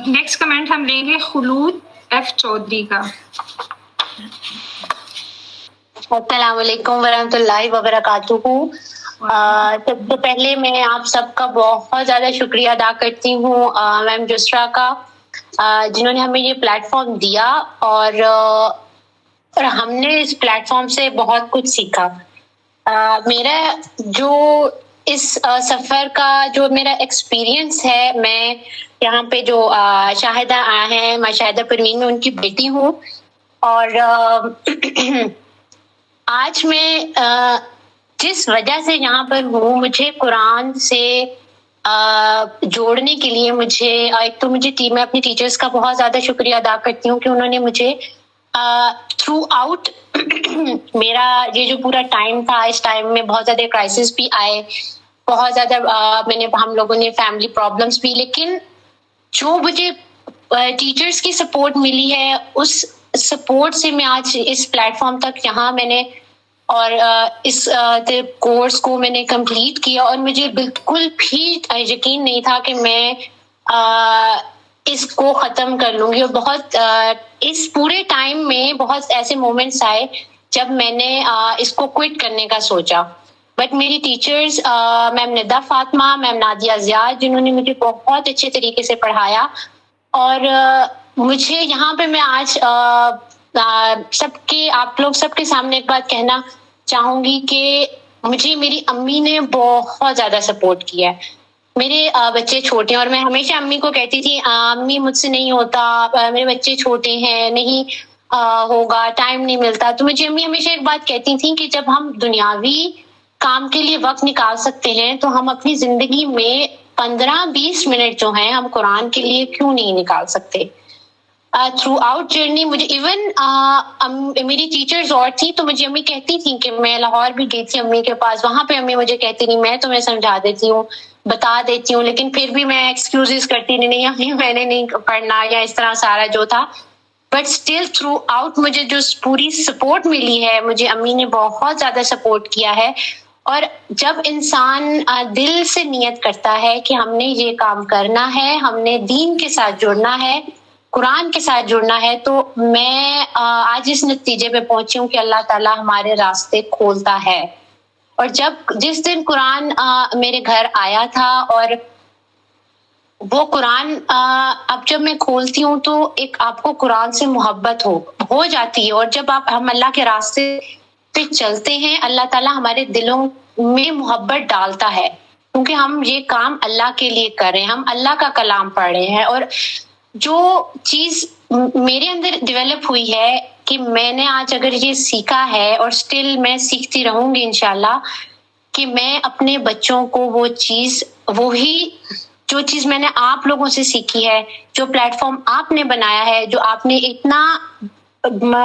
نیکسٹ کمنٹ ہم لیں گے خلود ایف چودھری کا. السلام علیکم ورحمۃ اللہ وبرکاتہ. سب سے پہلے میں آپ سب کا بہت زیادہ شکریہ ادا کرتی ہوں میم جسرا کا، جنہوں نے ہمیں یہ پلیٹ فارم دیا، اور ہم نے اس پلیٹ فارم سے بہت کچھ سیکھا. میرا جو اس سفر کا جو میرا ایکسپیرینس ہے، میں یہاں پہ جو شاہدہ ہیں، میں شاہدہ پروین میں ان کی بیٹی ہوں، اور آج میں جس وجہ سے یہاں پر ہوں، مجھے قرآن سے جوڑنے کے لیے ایک تو میں اپنی ٹیچرز کا بہت زیادہ شکریہ ادا کرتی ہوں کہ انہوں نے مجھے تھرو آؤٹ میرا یہ جو پورا ٹائم تھا، اس ٹائم میں بہت زیادہ کرائسس بھی آئے، بہت زیادہ ہم لوگوں نے فیملی پرابلمس بھی، لیکن جو مجھے ٹیچرز کی سپورٹ ملی ہے، اس سپورٹ سے میں آج اس پلیٹ فارم تک یہاں میں نے اور اس کورس کو میں نے کمپلیٹ کیا، اور مجھے بالکل بھی یقین نہیں تھا کہ میں اس کو ختم کر لوں گی. اور بہت اس پورے ٹائم میں بہت ایسے مومنٹس آئے جب میں نے اس کو کوئٹ کرنے کا سوچا، بٹ میری ٹیچرز میم ندا فاطمہ، میم نادیہ زیاد، جنہوں نے مجھے بہت اچھے طریقے سے پڑھایا، اور مجھے یہاں پہ میں آج آپ لوگ سب کے سامنے ایک بات کہنا چاہوں گی کہ مجھے میری امی نے بہت زیادہ سپورٹ کیا ہے. میرے بچے چھوٹے ہیں، اور میں ہمیشہ امی کو کہتی تھی امی مجھ سے نہیں ہوتا، میرے بچے چھوٹے ہیں، نہیں ہوگا، ٹائم نہیں ملتا. تو مجھے امی ہمیشہ ایک بات کہتی تھیں کہ جب ہم دنیاوی کام کے لیے وقت نکال سکتے ہیں تو ہم اپنی زندگی میں 15-20 منٹ جو ہیں ہم قرآن کے لیے کیوں نہیں نکال سکتے. تھرو آؤٹ جرنی مجھے ایون میری ٹیچرز اور تھی، تو مجھے امی کہتی تھیں کہ میں لاہور بھی گئی تھی امی کے پاس، وہاں پہ امی مجھے کہتی نہیں میں تمہیں سمجھا دیتی ہوں، بتا دیتی ہوں، لیکن پھر بھی میں ایکسکیوزز کرتی نہیں امی میں نے نہیں پڑھنا، یا اس طرح سارا جو تھا. بٹ اسٹل تھرو آؤٹ مجھے جو پوری سپورٹ ملی ہے، مجھے امی نے بہت زیادہ سپورٹ کیا ہے. اور جب انسان دل سے نیت کرتا ہے کہ ہم نے یہ کام کرنا ہے، ہم نے دین کے ساتھ جڑنا ہے، قرآن کے ساتھ جڑنا ہے، تو میں آج اس نتیجے پہ پہنچی ہوں کہ اللہ تعالیٰ ہمارے راستے کھولتا ہے. اور جس دن قرآن میرے گھر آیا تھا، اور وہ قرآن اب جب میں کھولتی ہوں تو ایک آپ کو قرآن سے محبت ہو جاتی ہے. اور جب ہم اللہ کے راستے پہ چلتے ہیں، اللہ تعالیٰ ہمارے دلوں میں محبت ڈالتا ہے، کیونکہ ہم یہ کام اللہ کے لیے کر رہے ہیں، ہم اللہ کا کلام پڑھ رہے ہیں. اور جو چیز میرے اندر ڈیولپ ہوئی ہے کہ میں نے آج اگر یہ سیکھا ہے، اور سٹل میں سیکھتی رہوں گی انشاءاللہ، کہ میں اپنے بچوں کو وہی جو چیز میں نے آپ لوگوں سے سیکھی ہے، جو پلیٹ فارم آپ نے بنایا ہے، جو آپ نے اتنا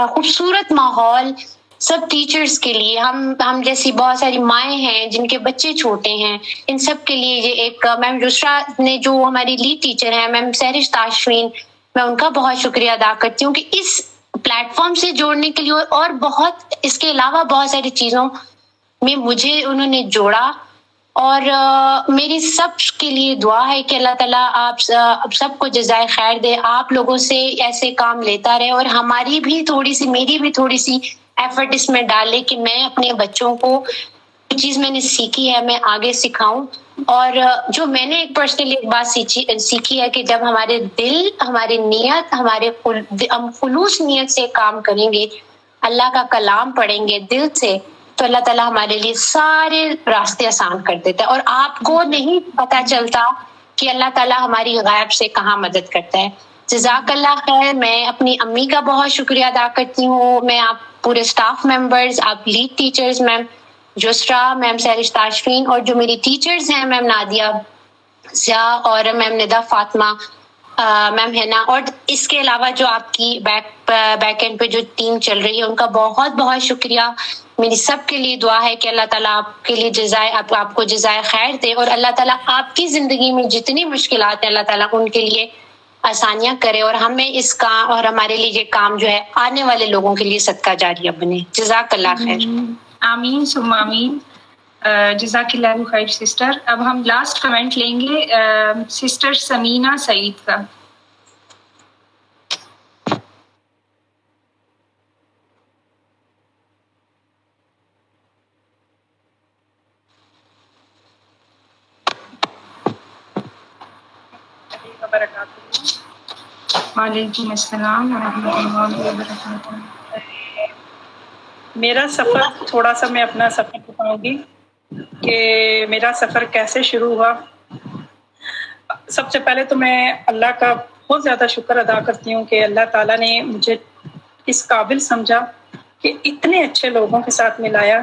خوبصورت ماحول سب ٹیچرز کے لیے، ہم جیسی بہت ساری مائیں ہیں جن کے بچے چھوٹے ہیں، ان سب کے لیے یہ ایک میم یسرا نے جو ہماری لیڈ ٹیچر ہیں، میم سہرش تاشفین، میں ان کا بہت شکریہ ادا کرتی ہوں کہ اس پلیٹ فارم سے جوڑنے کے لیے، اور بہت اس کے علاوہ بہت ساری چیزوں میں مجھے انہوں نے جوڑا. اور میری سب کے لیے دعا ہے کہ اللہ تعالیٰ آپ سب کو جزائے خیر دے، آپ لوگوں سے ایسے کام لیتا رہے، اور ہماری بھی تھوڑی سی، میری بھی تھوڑی سی ایفرٹ اس میں ڈالے کہ میں اپنے بچوں کو جو چیز میں نے سیکھی ہے میں آگے سکھاؤں. اور جو میں نے ایک پرسنلی ایک بات سیکھی ہے کہ جب ہمارے دل، ہماری نیت، ہم خلوص نیت سے کام کریں گے، اللہ کا کلام پڑھیں گے دل سے، تو اللہ تعالیٰ ہمارے لیے سارے راستے آسان کر دیتا ہے، اور آپ کو نہیں پتا چلتا کہ اللہ تعالیٰ ہماری غیب سے کہاں مدد کرتا ہے. جزاک اللہ خیر. میں اپنی امی کا بہت شکریہ ادا کرتی ہوں. میں آپ پورے اسٹاف ممبرز، آپ لیڈ ٹیچرز، میم جسرا، میم سہرش تاشفین، اور جو میری ٹیچرز ہیں میم نادیہ ضیاء اور میم ندا فاطمہ، میم ہینا، اور اس کے علاوہ جو آپ کی بیک اینڈ پہ جو ٹیم چل رہی ہے ان کا بہت بہت شکریہ. میری سب کے لیے دعا ہے کہ اللہ تعالیٰ آپ کے لیے آپ کو جزائے خیر دے، اور اللہ تعالیٰ آپ کی زندگی میں جتنی مشکلات ہیں اللہ تعالیٰ ان کے لیے آسانیاں کرے، اور ہمیں اس کام اور ہمارے لیے یہ کام جو ہے آنے والے لوگوں کے لیے صدقہ جاریہ بنے. جزاک اللہ خیر. آمین ثم آمین. جزاک اللہ خیر سسٹر. اب ہم لاسٹ کمنٹ لیں گے سسٹر سمینہ سعید کا. وعلیکم السلام ورحمۃ اللہ وبرکاتہ. میرا سفر تھوڑا سا میں اپنا سفر بتاؤں گی کہ میرا سفر کیسے شروع ہوا. سب سے پہلے تو میں اللہ کا بہت زیادہ شکر ادا کرتی ہوں کہ اللہ تعالیٰ نے مجھے اس قابل سمجھا کہ اتنے اچھے لوگوں کے ساتھ ملایا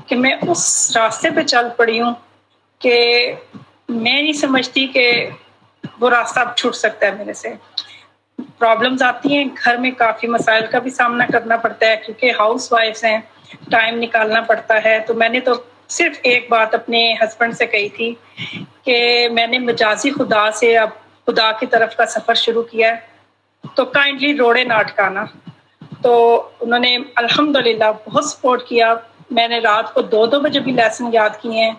کہ میں اس راستے پہ چل پڑی ہوں کہ میں نہیں سمجھتی کہ وہ راستہ اب چھوٹ سکتا ہے میرے سے. پرابلمز آتی ہیں گھر میں، کافی مسائل کا بھی سامنا کرنا پڑتا ہے کیونکہ ہاؤس وائفس ہیں، ٹائم نکالنا پڑتا ہے. تو میں نے تو صرف ایک بات اپنے ہسبینڈ سے کہی تھی کہ میں نے مجازی خدا سے اب خدا کی طرف کا سفر شروع کیا ہے، تو کائنڈلی روڑے نہ اٹکانا. تو انہوں نے الحمدللہ بہت سپورٹ کیا. میں نے رات کو 2 بجے بھی لیسن یاد کیے ہیں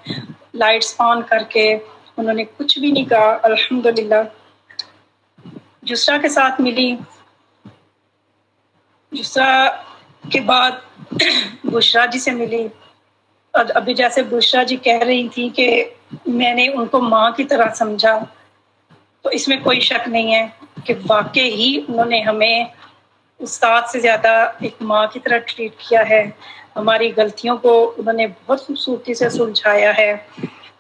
لائٹس آن کر کے. انہوں نے کچھ بھی نہیں کہا الحمدللہ. جسرا کے ساتھ ملی، جسرا کے بعد بشرا جی سے ملی. اور ابھی جیسے بشرا جی کہہ رہی تھی کہ میں نے ان کو ماں کی طرح سمجھا، تو اس میں کوئی شک نہیں ہے کہ واقعی ہی انہوں نے ہمیں استاد سے زیادہ ایک ماں کی طرح ٹریٹ کیا ہے. ہماری غلطیوں کو انہوں نے بہت خوبصورتی سے سلجھایا ہے،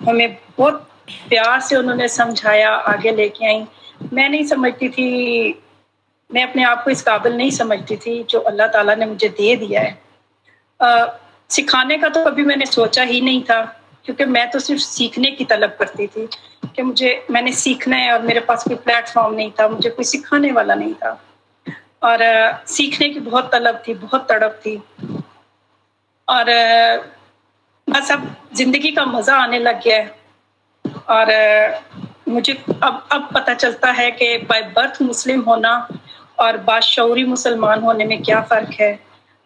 ہمیں بہت پیار سے انہوں نے سمجھایا، آگے لے کے آئیں. میں نہیں سمجھتی تھی، میں اپنے آپ کو اس قابل نہیں سمجھتی تھی جو اللہ تعالیٰ نے مجھے دے دیا ہے. سکھانے کا تو کبھی میں نے سوچا ہی نہیں تھا کیونکہ میں تو صرف سیکھنے کی طلب کرتی تھی کہ میں نے سیکھنا ہے، اور میرے پاس کوئی پلیٹ فارم نہیں تھا، مجھے کوئی سکھانے والا نہیں تھا. اور سیکھنے کی بہت طلب تھی، بہت تڑپ تھی. اور بس اب زندگی کا مزہ آنے لگ گیا ہے. اور مجھے اب پتہ چلتا ہے کہ بائی برتھ مسلم ہونا اور باشعوری مسلمان ہونے میں کیا فرق ہے.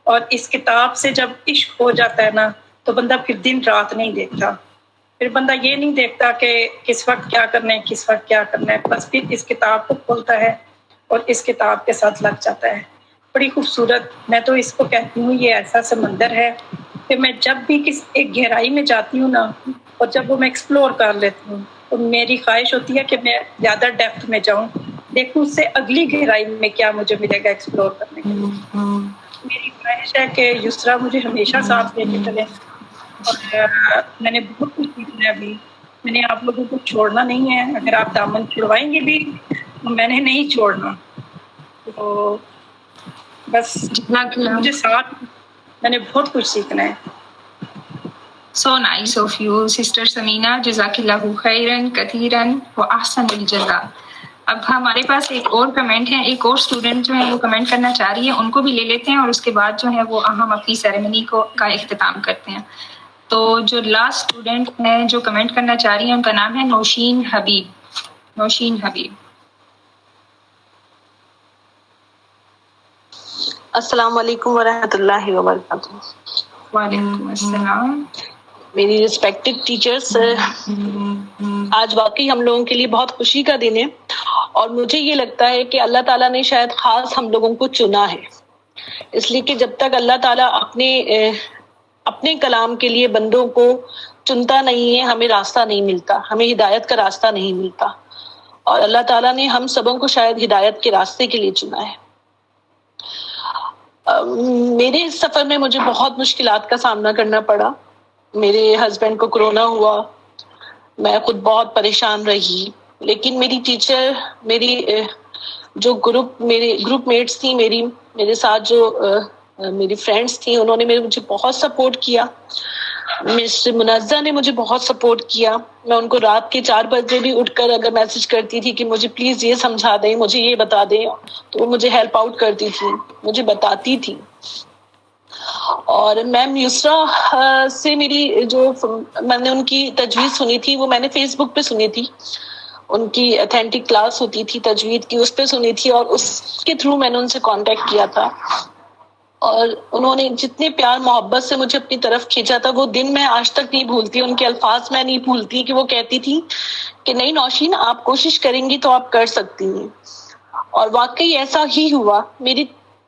اور اس کتاب سے جب عشق ہو جاتا ہے نا تو بندہ پھر دن رات نہیں دیکھتا، پھر بندہ یہ نہیں دیکھتا کہ کس وقت کیا کرنا ہے، کس وقت کیا کرنا ہے. بس پھر اس کتاب کو کھولتا ہے اور اس کتاب کے ساتھ لگ جاتا ہے. بڑی خوبصورت، میں تو اس کو کہتی ہوں یہ ایسا سمندر ہے کہ میں جب بھی ایک گہرائی میں جاتی ہوں نا، اور جب وہ میں ایکسپلور کر لیتی ہوں تو میری خواہش ہوتی ہے کہ میں زیادہ ڈیپتھ میں جاؤں، دیکھوں اس سے اگلی گہرائی میں کیا مجھے ملے گا ایکسپلور کرنے کے لیے. میری خواہش ہے کہ یسرا مجھے ہمیشہ ساتھ لے کے چلے، اور میں نے بہت کچھ سیکھنا ہے. ابھی میں نے آپ لوگوں کو چھوڑنا نہیں ہے، اگر آپ دامن چھڑوائیں گے بھی تو میں نے نہیں چھوڑنا. تو بس مجھے ساتھ، میں نے بہت کچھ سیکھنا ہے. So nice of you, Sister Samina. جزاک خیرن کثیرن واحسن الجزاء. اب ہمارے پاس ایک اور کمنٹ ہے، ایک اور اسٹوڈنٹ جو ہے وہ کمنٹ کرنا چاہ رہی ہے، ان کو بھی لے لیتے ہیں اور اس کے بعد جو ہے وہ ہم اپنی سیریمنی کا اختتام کرتے ہیں. تو جو لاسٹ اسٹوڈنٹ ہے جو کمنٹ کرنا چاہ رہی ہیں ان کا نام ہے نوشین حبیب. نوشین حبیب. السلام علیکم ورحمۃ اللہ وبرکاتہ. وعلیکم السلام. میری ریسپیکٹڈ ٹیچرس، آج واقعی ہم لوگوں کے لیے بہت خوشی کا دن ہے، اور مجھے یہ لگتا ہے کہ اللہ تعالیٰ نے شاید خاص ہم لوگوں کو چنا ہے، اس لیے کہ جب تک اللہ تعالیٰ اپنے کلام کے لیے بندوں کو چنتا نہیں ہے، ہمیں راستہ نہیں ملتا، ہمیں ہدایت کا راستہ نہیں ملتا، اور اللہ تعالیٰ نے ہم سبوں کو شاید ہدایت کے راستے کے لیے چنا ہے۔ میرے اس سفر میں مجھے بہت مشکلات کا سامنا کرنا پڑا۔ میرے ہسبینڈ کو کرونا ہوا، میں خود بہت پریشان رہی، لیکن میری ٹیچر، جو گروپ میٹس تھی، میرے ساتھ جو میری فرینڈس تھیں، انہوں نے مجھے بہت سپورٹ کیا۔ مس منزہ نے مجھے بہت سپورٹ کیا۔ میں ان کو رات کے 4 بجے بھی اٹھ کر اگر میسج کرتی تھی کہ مجھے پلیز یہ سمجھا دیں، مجھے یہ بتا دیں، تو وہ مجھے ہیلپ آؤٹ کرتی تھی، مجھے بتاتی تھی۔ اور میم یسرا سے میں نے ان کی تجوید سنی تھی، وہ میں نے فیس بک پہ سنی تھی، ان کی اتھینٹک کلاس ہوتی تھی تجوید کی، اس پہ سنی تھی، اور اس کے تھرو میں نے ان سے کانٹیکٹ کیا تھا، اور انہوں نے جتنے پیار محبت سے مجھے اپنی طرف کھینچا تھا، وہ دن میں آج تک نہیں بھولتی، ان کے الفاظ میں نہیں بھولتی کہ وہ کہتی تھی کہ نہیں نوشین، آپ کوشش کریں گی تو آپ کر سکتی ہیں، اور واقعی ایسا ہی ہوا۔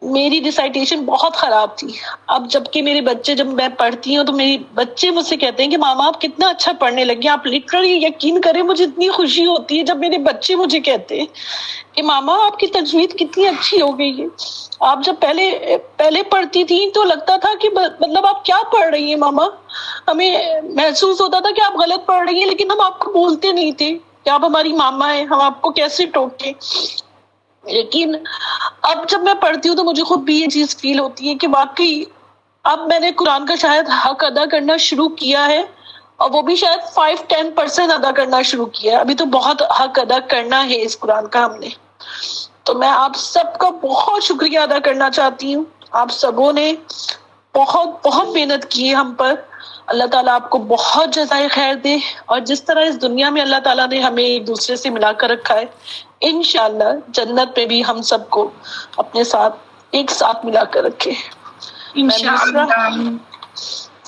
میری ریسائٹیشن بہت خراب تھی، اب جبکہ میرے بچے، جب میں پڑھتی ہوں تو میری بچے مجھ سے کہتے ہیں کہ ماما آپ کتنا اچھا پڑھنے لگے، آپ لٹرلی یقین کریں مجھے اتنی خوشی ہوتی ہے جب میرے بچے مجھے کہتے ہیں کہ ماما آپ کی تجوید کتنی اچھی ہو گئی ہے، آپ جب پہلے پڑھتی تھی تو لگتا تھا کہ مطلب آپ کیا پڑھ رہی ہیں ماما، ہمیں محسوس ہوتا تھا کہ آپ غلط پڑھ رہی ہیں، لیکن ہم آپ کو بولتے نہیں تھے کہ آپ ہماری ماما ہیں، ہم آپ کو کیسے ٹوکیں۔ لیکن اب جب میں پڑھتی ہوں تو مجھے خود بھی یہ چیز فیل ہوتی ہے کہ واقعی اب میں نے قرآن کا شاید حق ادا کرنا شروع کیا ہے، اور وہ بھی شاید 5-10% ادا کرنا شروع کیا ہے، ابھی تو بہت حق ادا کرنا ہے اس قرآن کا ہم نے۔ تو میں آپ سب کا بہت شکریہ ادا کرنا چاہتی ہوں، آپ سبوں نے بہت محنت کی ہے ہم پر، اللہ تعالیٰ آپ کو بہت جزائے خیر دے، اور جس طرح اس دنیا میں اللہ تعالیٰ نے ہمیں ایک دوسرے سے ملا کر رکھا ہے، انشاءاللہ جنت میں بھی ہم سب کو اپنے ساتھ ایک ساتھ ملا کر رکھے۔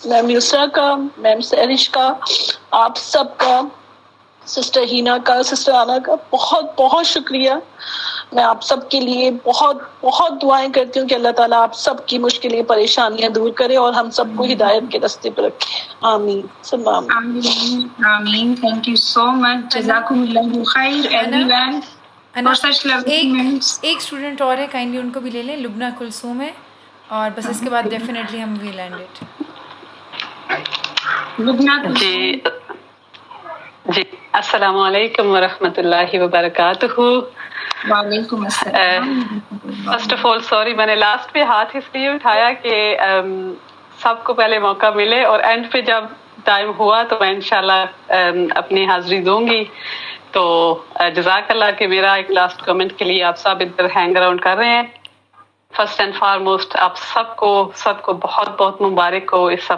میم یسرا کا، میم سہرش کا، آپ سب کا، سسٹر ہینا کا، سسٹر آنا کا بہت بہت شکریہ۔ میں آپ سب کے لیے بہت بہت دعائیں کرتی ہوں کہ اللہ تعالیٰ آپ سب کی مشکلیں پریشانیاں دور کرے اور ہم سب کو ہدایت کے راستے پہ رکھے، آمین ثم آمین۔ آمین۔ تھینک یو سو مچ، جزاکم اللہ خیر every one for such lovely. ایک اسٹوڈنٹ اور ہے، کائنڈلی ان کو بھی لے لیں، لبنہ کلثوم ہے، اور بس اس کے بعد ڈیفینیٹلی ہم وی لینڈ اٹ۔ جی السلام علیکم ورحمۃ اللہ وبرکاتہ۔ وعلیکم السلام۔ فرسٹ آف آل سوری، میں نے لاسٹ پہ ہاتھ اس لیے اٹھایا کہ سب کو پہلے موقع ملے، اور اینڈ پہ جب ٹائم ہوا تو میں انشاءاللہ اپنی حاضری دوں گی۔ تو جزاک اللہ کہ میرا ایک لاسٹ کمنٹ کے لیے آپ سب ادھر ہینگ اراؤنڈ کر رہے ہیں۔ فرسٹ اینڈ فارموسٹ آپ سب کو بہت بہت مبارک ہو اس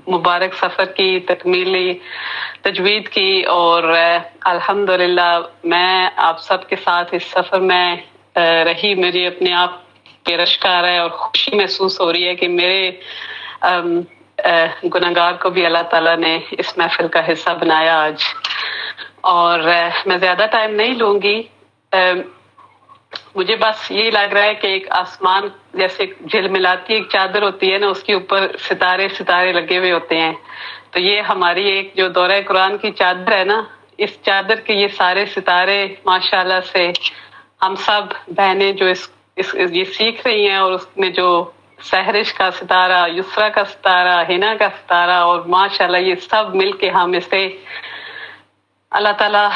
مبارک سفر کی، تکمیلی تجوید کی، اور الحمدللہ میں آپ سب کے ساتھ اس سفر میں رہی، میری اپنے آپ پہ رشک آ رہا ہے اور خوشی محسوس ہو رہی ہے کہ میرے گناہگار کو بھی اللہ تعالیٰ نے اس محفل کا حصہ بنایا آج۔ اور میں زیادہ ٹائم نہیں لوں گی، مجھے بس یہی لگ رہا ہے کہ ایک آسمان جیسے جھلملاتی ایک چادر ہوتی ہے نا، اس کے اوپر ستارے لگے ہوئے ہوتے ہیں، تو یہ ہماری ایک جو دورہ قرآن کی چادر ہے نا، اس چادر کے یہ سارے ستارے ماشاءاللہ سے ہم سب بہنیں جو یہ سیکھ رہی ہیں، اور اس میں جو سہرش کا ستارہ، یسرا کا ستارہ، ہنا کا ستارہ، اور ماشاءاللہ یہ سب مل کے ہم اسے اللہ تعالیٰ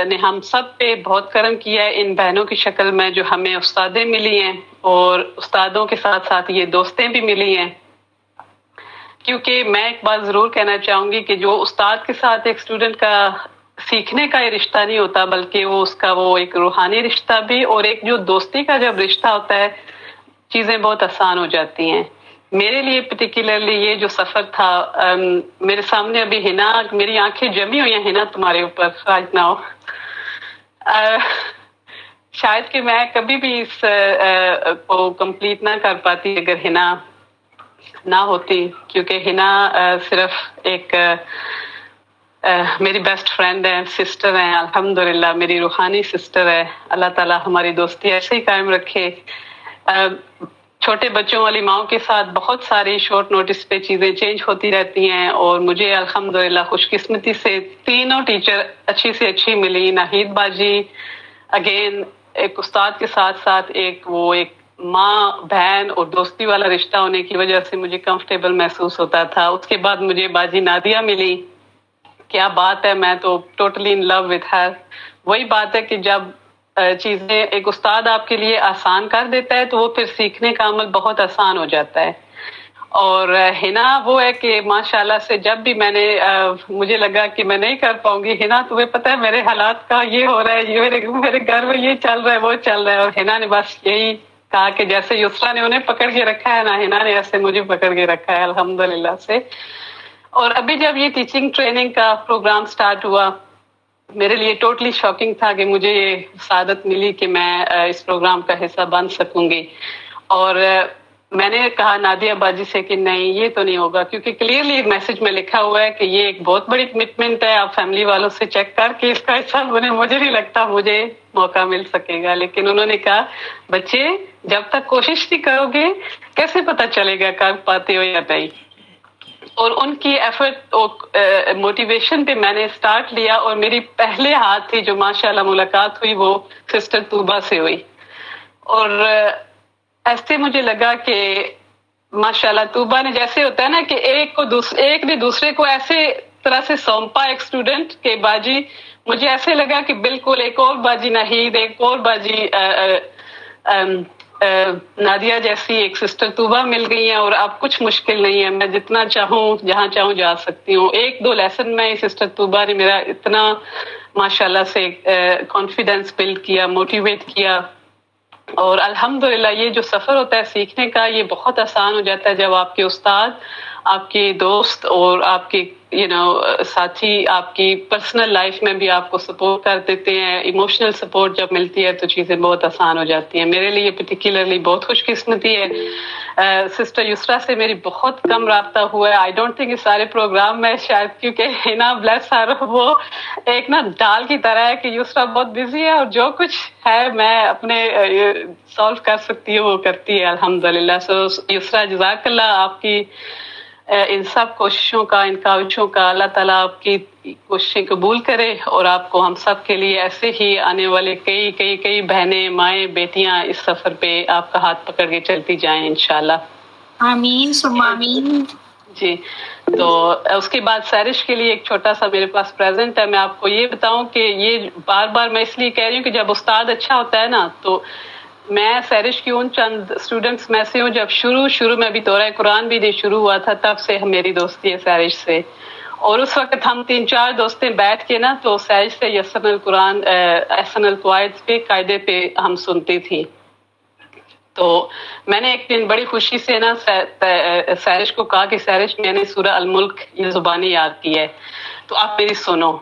نے ہم سب پہ بہت کرم کیا ہے ان بہنوں کی شکل میں، جو ہمیں استادیں ملی ہیں، اور استادوں کے ساتھ ساتھ یہ دوستیں بھی ملی ہیں۔ کیونکہ میں ایک بات ضرور کہنا چاہوں گی کہ جو استاد کے ساتھ ایک اسٹوڈنٹ کا سیکھنے کا یہ رشتہ نہیں ہوتا، بلکہ وہ اس کا وہ ایک روحانی رشتہ بھی، اور ایک جو دوستی کا جب رشتہ ہوتا ہے چیزیں بہت آسان ہو جاتی ہیں۔ میرے لیے پرٹیکولرلی یہ جو سفر تھا، میرے سامنے ابھی ہنا، میری آنکھیں جمی ہوئی ہیں ہنا تمہارے اوپر آج نہ ہو، شاید کہ میں کبھی بھی اس کو کمپلیٹ نہ کر پاتی اگر ہنا نہ ہوتی، کیونکہ ہنا صرف ایک میری بیسٹ فرینڈ ہے، سسٹر ہیں، الحمدللہ میری روحانی سسٹر ہے. اللہ تعالیٰ ہماری دوستی ایسے ہی قائم رکھے. چھوٹے بچوں والی ماؤں کے ساتھ بہت ساری شارٹ نوٹس پہ چیزیں چینج ہوتی رہتی ہیں، اور مجھے الحمدللہ خوش قسمتی سے تینوں ٹیچر اچھی سے اچھی ملی. ناہید باجی اگین ایک استاد کے ساتھ ساتھ ایک ماں بہن اور دوستی والا رشتہ ہونے کی وجہ سے مجھے کمفرٹیبل محسوس ہوتا تھا. اس کے بعد مجھے باجی نادیہ ملی. کیا بات ہے، میں تو totally in love with her. وہی بات ہے کہ جب چیزیں ایک استاد آپ کے لیے آسان کر دیتا ہے تو وہ پھر سیکھنے کا عمل بہت آسان ہو جاتا ہے. اور ہنا وہ ہے کہ ماشاءاللہ سے جب بھی میں نے مجھے لگا کہ میں نہیں کر پاؤں گی، ہنا تمہیں پتہ ہے میرے حالات کا یہ ہو رہا ہے، یہ میرے گھر میں یہ چل رہا ہے، وہ چل رہا ہے، اور ہنا نے بس یہی کہا کہ جیسے یسرا نے انہیں پکڑ کے رکھا ہے نا، ہنا نے ایسے مجھے پکڑ کے رکھا ہے الحمدللہ سے. اور ابھی جب یہ ٹیچنگ ٹریننگ کا پروگرام سٹارٹ ہوا، میرے لیے ٹوٹلی شاکنگ تھا کہ مجھے یہ سعادت ملی کہ میں اس پروگرام کا حصہ بن سکوں گی. اور میں نے کہا نادیہ باجی سے کہ نہیں، یہ تو نہیں ہوگا، کیونکہ کلیئرلی میسج میں لکھا ہوا ہے کہ یہ ایک بہت بڑی کمٹمنٹ ہے، آپ فیملی والوں سے چیک کر کے اس کا حصہ بنے. مجھے نہیں لگتا مجھے موقع مل سکے گا، لیکن انہوں نے کہا بچے جب تک کوشش نہیں کرو گے کیسے پتہ چلے گا کر پاتے ہو یا نہیں. اور ان کی ایفرٹ اور موٹیویشن پہ میں نے سٹارٹ لیا، اور میری پہلے ہاتھ تھی جو ماشاءاللہ ملاقات ہوئی وہ سسٹر طوبہ سے ہوئی. اور ایسے مجھے لگا کہ ماشاءاللہ طوبہ نے، جیسے ہوتا ہے نا کہ ایک نے دوسرے کو ایسے طرح سے سونپا ایک اسٹوڈنٹ کہ باجی، مجھے ایسے لگا کہ بالکل ایک اور باجی ناہید، ایک اور باجی نادیہ جیسی ایک سسٹر طوبہ مل گئی ہیں، اور اب کچھ مشکل نہیں ہے، میں جتنا چاہوں جہاں چاہوں جا سکتی ہوں. ایک دو لیسن میں سسٹر طوبہ نے میرا اتنا ماشاءاللہ سے کانفیڈینس بلڈ کیا، موٹیویٹ کیا. اور الحمدللہ یہ جو سفر ہوتا ہے سیکھنے کا، یہ بہت آسان ہو جاتا ہے جب آپ کے استاد، آپ کے دوست اور آپ کے ساتھی آپ کی پرسنل لائف میں بھی آپ کو سپورٹ کر دیتے ہیں. ایموشنل سپورٹ جب ملتی ہے تو چیزیں بہت آسان ہو جاتی ہیں. میرے لیے پرٹیکولرلی بہت خوش قسمتی ہے. سسٹر یسرا سے میری بہت کم رابطہ ہوا ہے. آئی ڈونٹ تھنک اس سارے پروگرام میں شاید، کیونکہ ہنا بلیس ہر وہ ایک ڈال کی طرح ہے کہ یسرا بہت بزی ہے، اور جو کچھ ہے میں اپنے سالو کر سکتی ہوں وہ کرتی ہے الحمدللہ. سو یسرا جزاک اللہ آپ کی ان سب کوششوں کا، ان کاوشوں کا. اللہ تعالیٰ آپ کی کوششیں قبول کرے، اور آپ کو ہم سب کے لیے ایسے ہی آنے والے کئی کئی کئی بہنیں، مائیں، بیٹیاں اس سفر پہ آپ کا ہاتھ پکڑ کے چلتی جائیں انشاءاللہ. آمین ثم آمین. جی، تو اس کے بعد سیرش کے لیے ایک چھوٹا سا میرے پاس پریزنٹ ہے. میں آپ کو یہ بتاؤں کہ یہ بار بار میں اس لیے کہہ رہی ہوں کہ جب استاد اچھا ہوتا ہے نا، تو میں سیرش کی ان چند اسٹوڈنٹس میں سے ہوں جب شروع میں بھی دورہ قرآن بھی نہیں شروع ہوا تھا، تب سے میری دوستی ہے سیرش سے. اور اس وقت ہم 3-4 دوستیں بیٹھ کے نا تو سیرش سے یسن القرآن، احسن القواعد پہ قاعدے پہ ہم سنتی تھی. تو میں نے ایک دن بڑی خوشی سے نا سیرش کو کہا کہ سیرش میں نے سورہ الملک یہ زبانی یاد کی ہے، تو آپ میری سنو.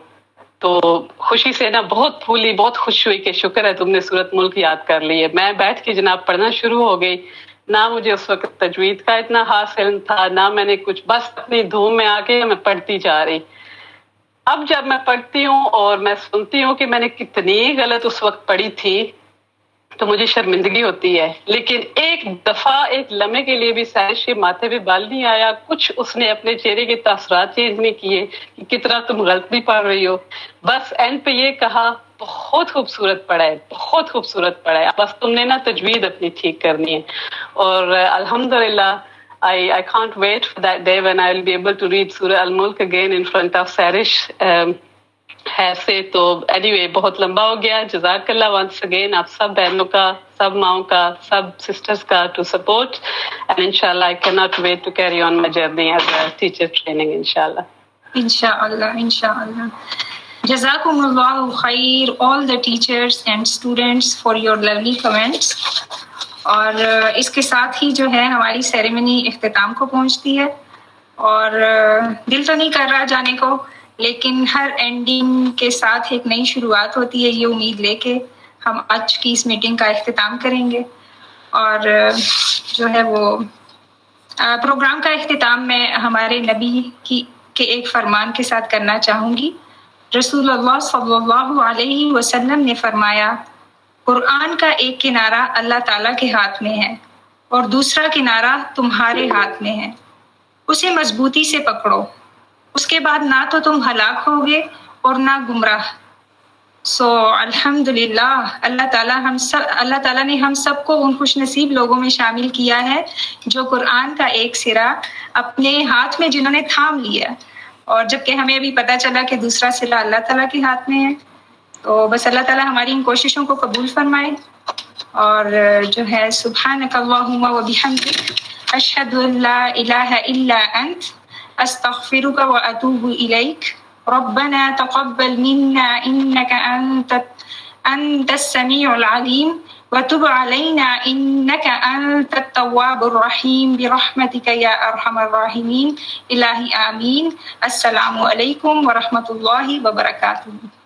تو خوشی سے نا بہت پھولی، بہت خوش ہوئی کہ شکر ہے تم نے سورۃ ملک یاد کر لی ہے. میں بیٹھ کے جناب پڑھنا شروع ہو گئی. نہ مجھے اس وقت تجوید کا اتنا حاصل تھا، نہ میں نے کچھ، بس اپنی دھوم میں آ کے میں پڑھتی جا رہی. اب جب میں پڑھتی ہوں اور میں سنتی ہوں کہ میں نے کتنی غلط اس وقت پڑھی تھی تو مجھے شرمندگی ہوتی ہے. لیکن ایک دفعہ، ایک لمحے کے لیے بھی سیرش کے ماتھے پہ بال نہیں آیا، کچھ اس نے اپنے چہرے کے تاثرات چینج نہیں کیے کہ کتنا تم غلط بھی پڑھ رہی ہو. بس اینڈ پہ یہ کہا بہت خوبصورت پڑھا ہے، بہت خوبصورت پڑھا ہے، بس تم نے نا تجوید اپنی ٹھیک کرنی ہے. اور الحمدللہ I can't wait for that day when I will be able to read Surah Al-Mulk again in front of Sarish. ہے سے تو anyway بہت لمبا ہو گیا. جزاک اللہ once again آپ سب بہنوں کا، سب ماؤں کا، سب سسٹرز کا to support, and inshallah I cannot wait to carry on my journey as a teacher training inshallah. Inshallah. Jazakum Allah khair all the teachers and students for your lovely comments. اور اس کے ساتھ ہی جو ہے ہماری ceremony اختتام کو پہنچتی ہے، اور دل تو نہیں کر رہا جانے کو، لیکن ہر اینڈنگ کے ساتھ ایک نئی شروعات ہوتی ہے. یہ امید لے کے ہم آج کی اس میٹنگ کا اختتام کریں گے، اور جو ہے وہ پروگرام کا اختتام میں ہمارے نبی کے ایک فرمان کے ساتھ کرنا چاہوں گی۔ رسول اللہ صلی اللہ علیہ وسلم نے فرمایا، قرآن کا ایک کنارہ اللہ تعالیٰ کے ہاتھ میں ہے اور دوسرا کنارہ تمہارے ہاتھ میں ہے، اسے مضبوطی سے پکڑو، اس کے بعد نہ تو تم ہلاک ہوگے اور نہ گمراہ۔ الحمدللہ اللہ تعالیٰ نے ہم سب کو ان خوش نصیب لوگوں میں شامل کیا ہے جو قرآن کا ایک سرا اپنے ہاتھ میں جنہوں نے تھام لیا، اور جبکہ ہمیں ابھی پتہ چلا کہ دوسرا سرا اللہ تعالیٰ کے ہاتھ میں ہے۔ تو بس اللہ تعالیٰ ہماری ان کوششوں کو قبول فرمائے، اور جو ہے سبحانک اللہم و بحمدک اشہد ان لا الہ الا انت استغفرک و اتوب الیک ربنا تقبل منا انك انت السميع العليم وتب علينا انك انت التواب الرحيم برحمتك يا ارحم الراحمين الہی آمین۔ السلام علیکم ورحمۃ اللہ وبرکاتہ۔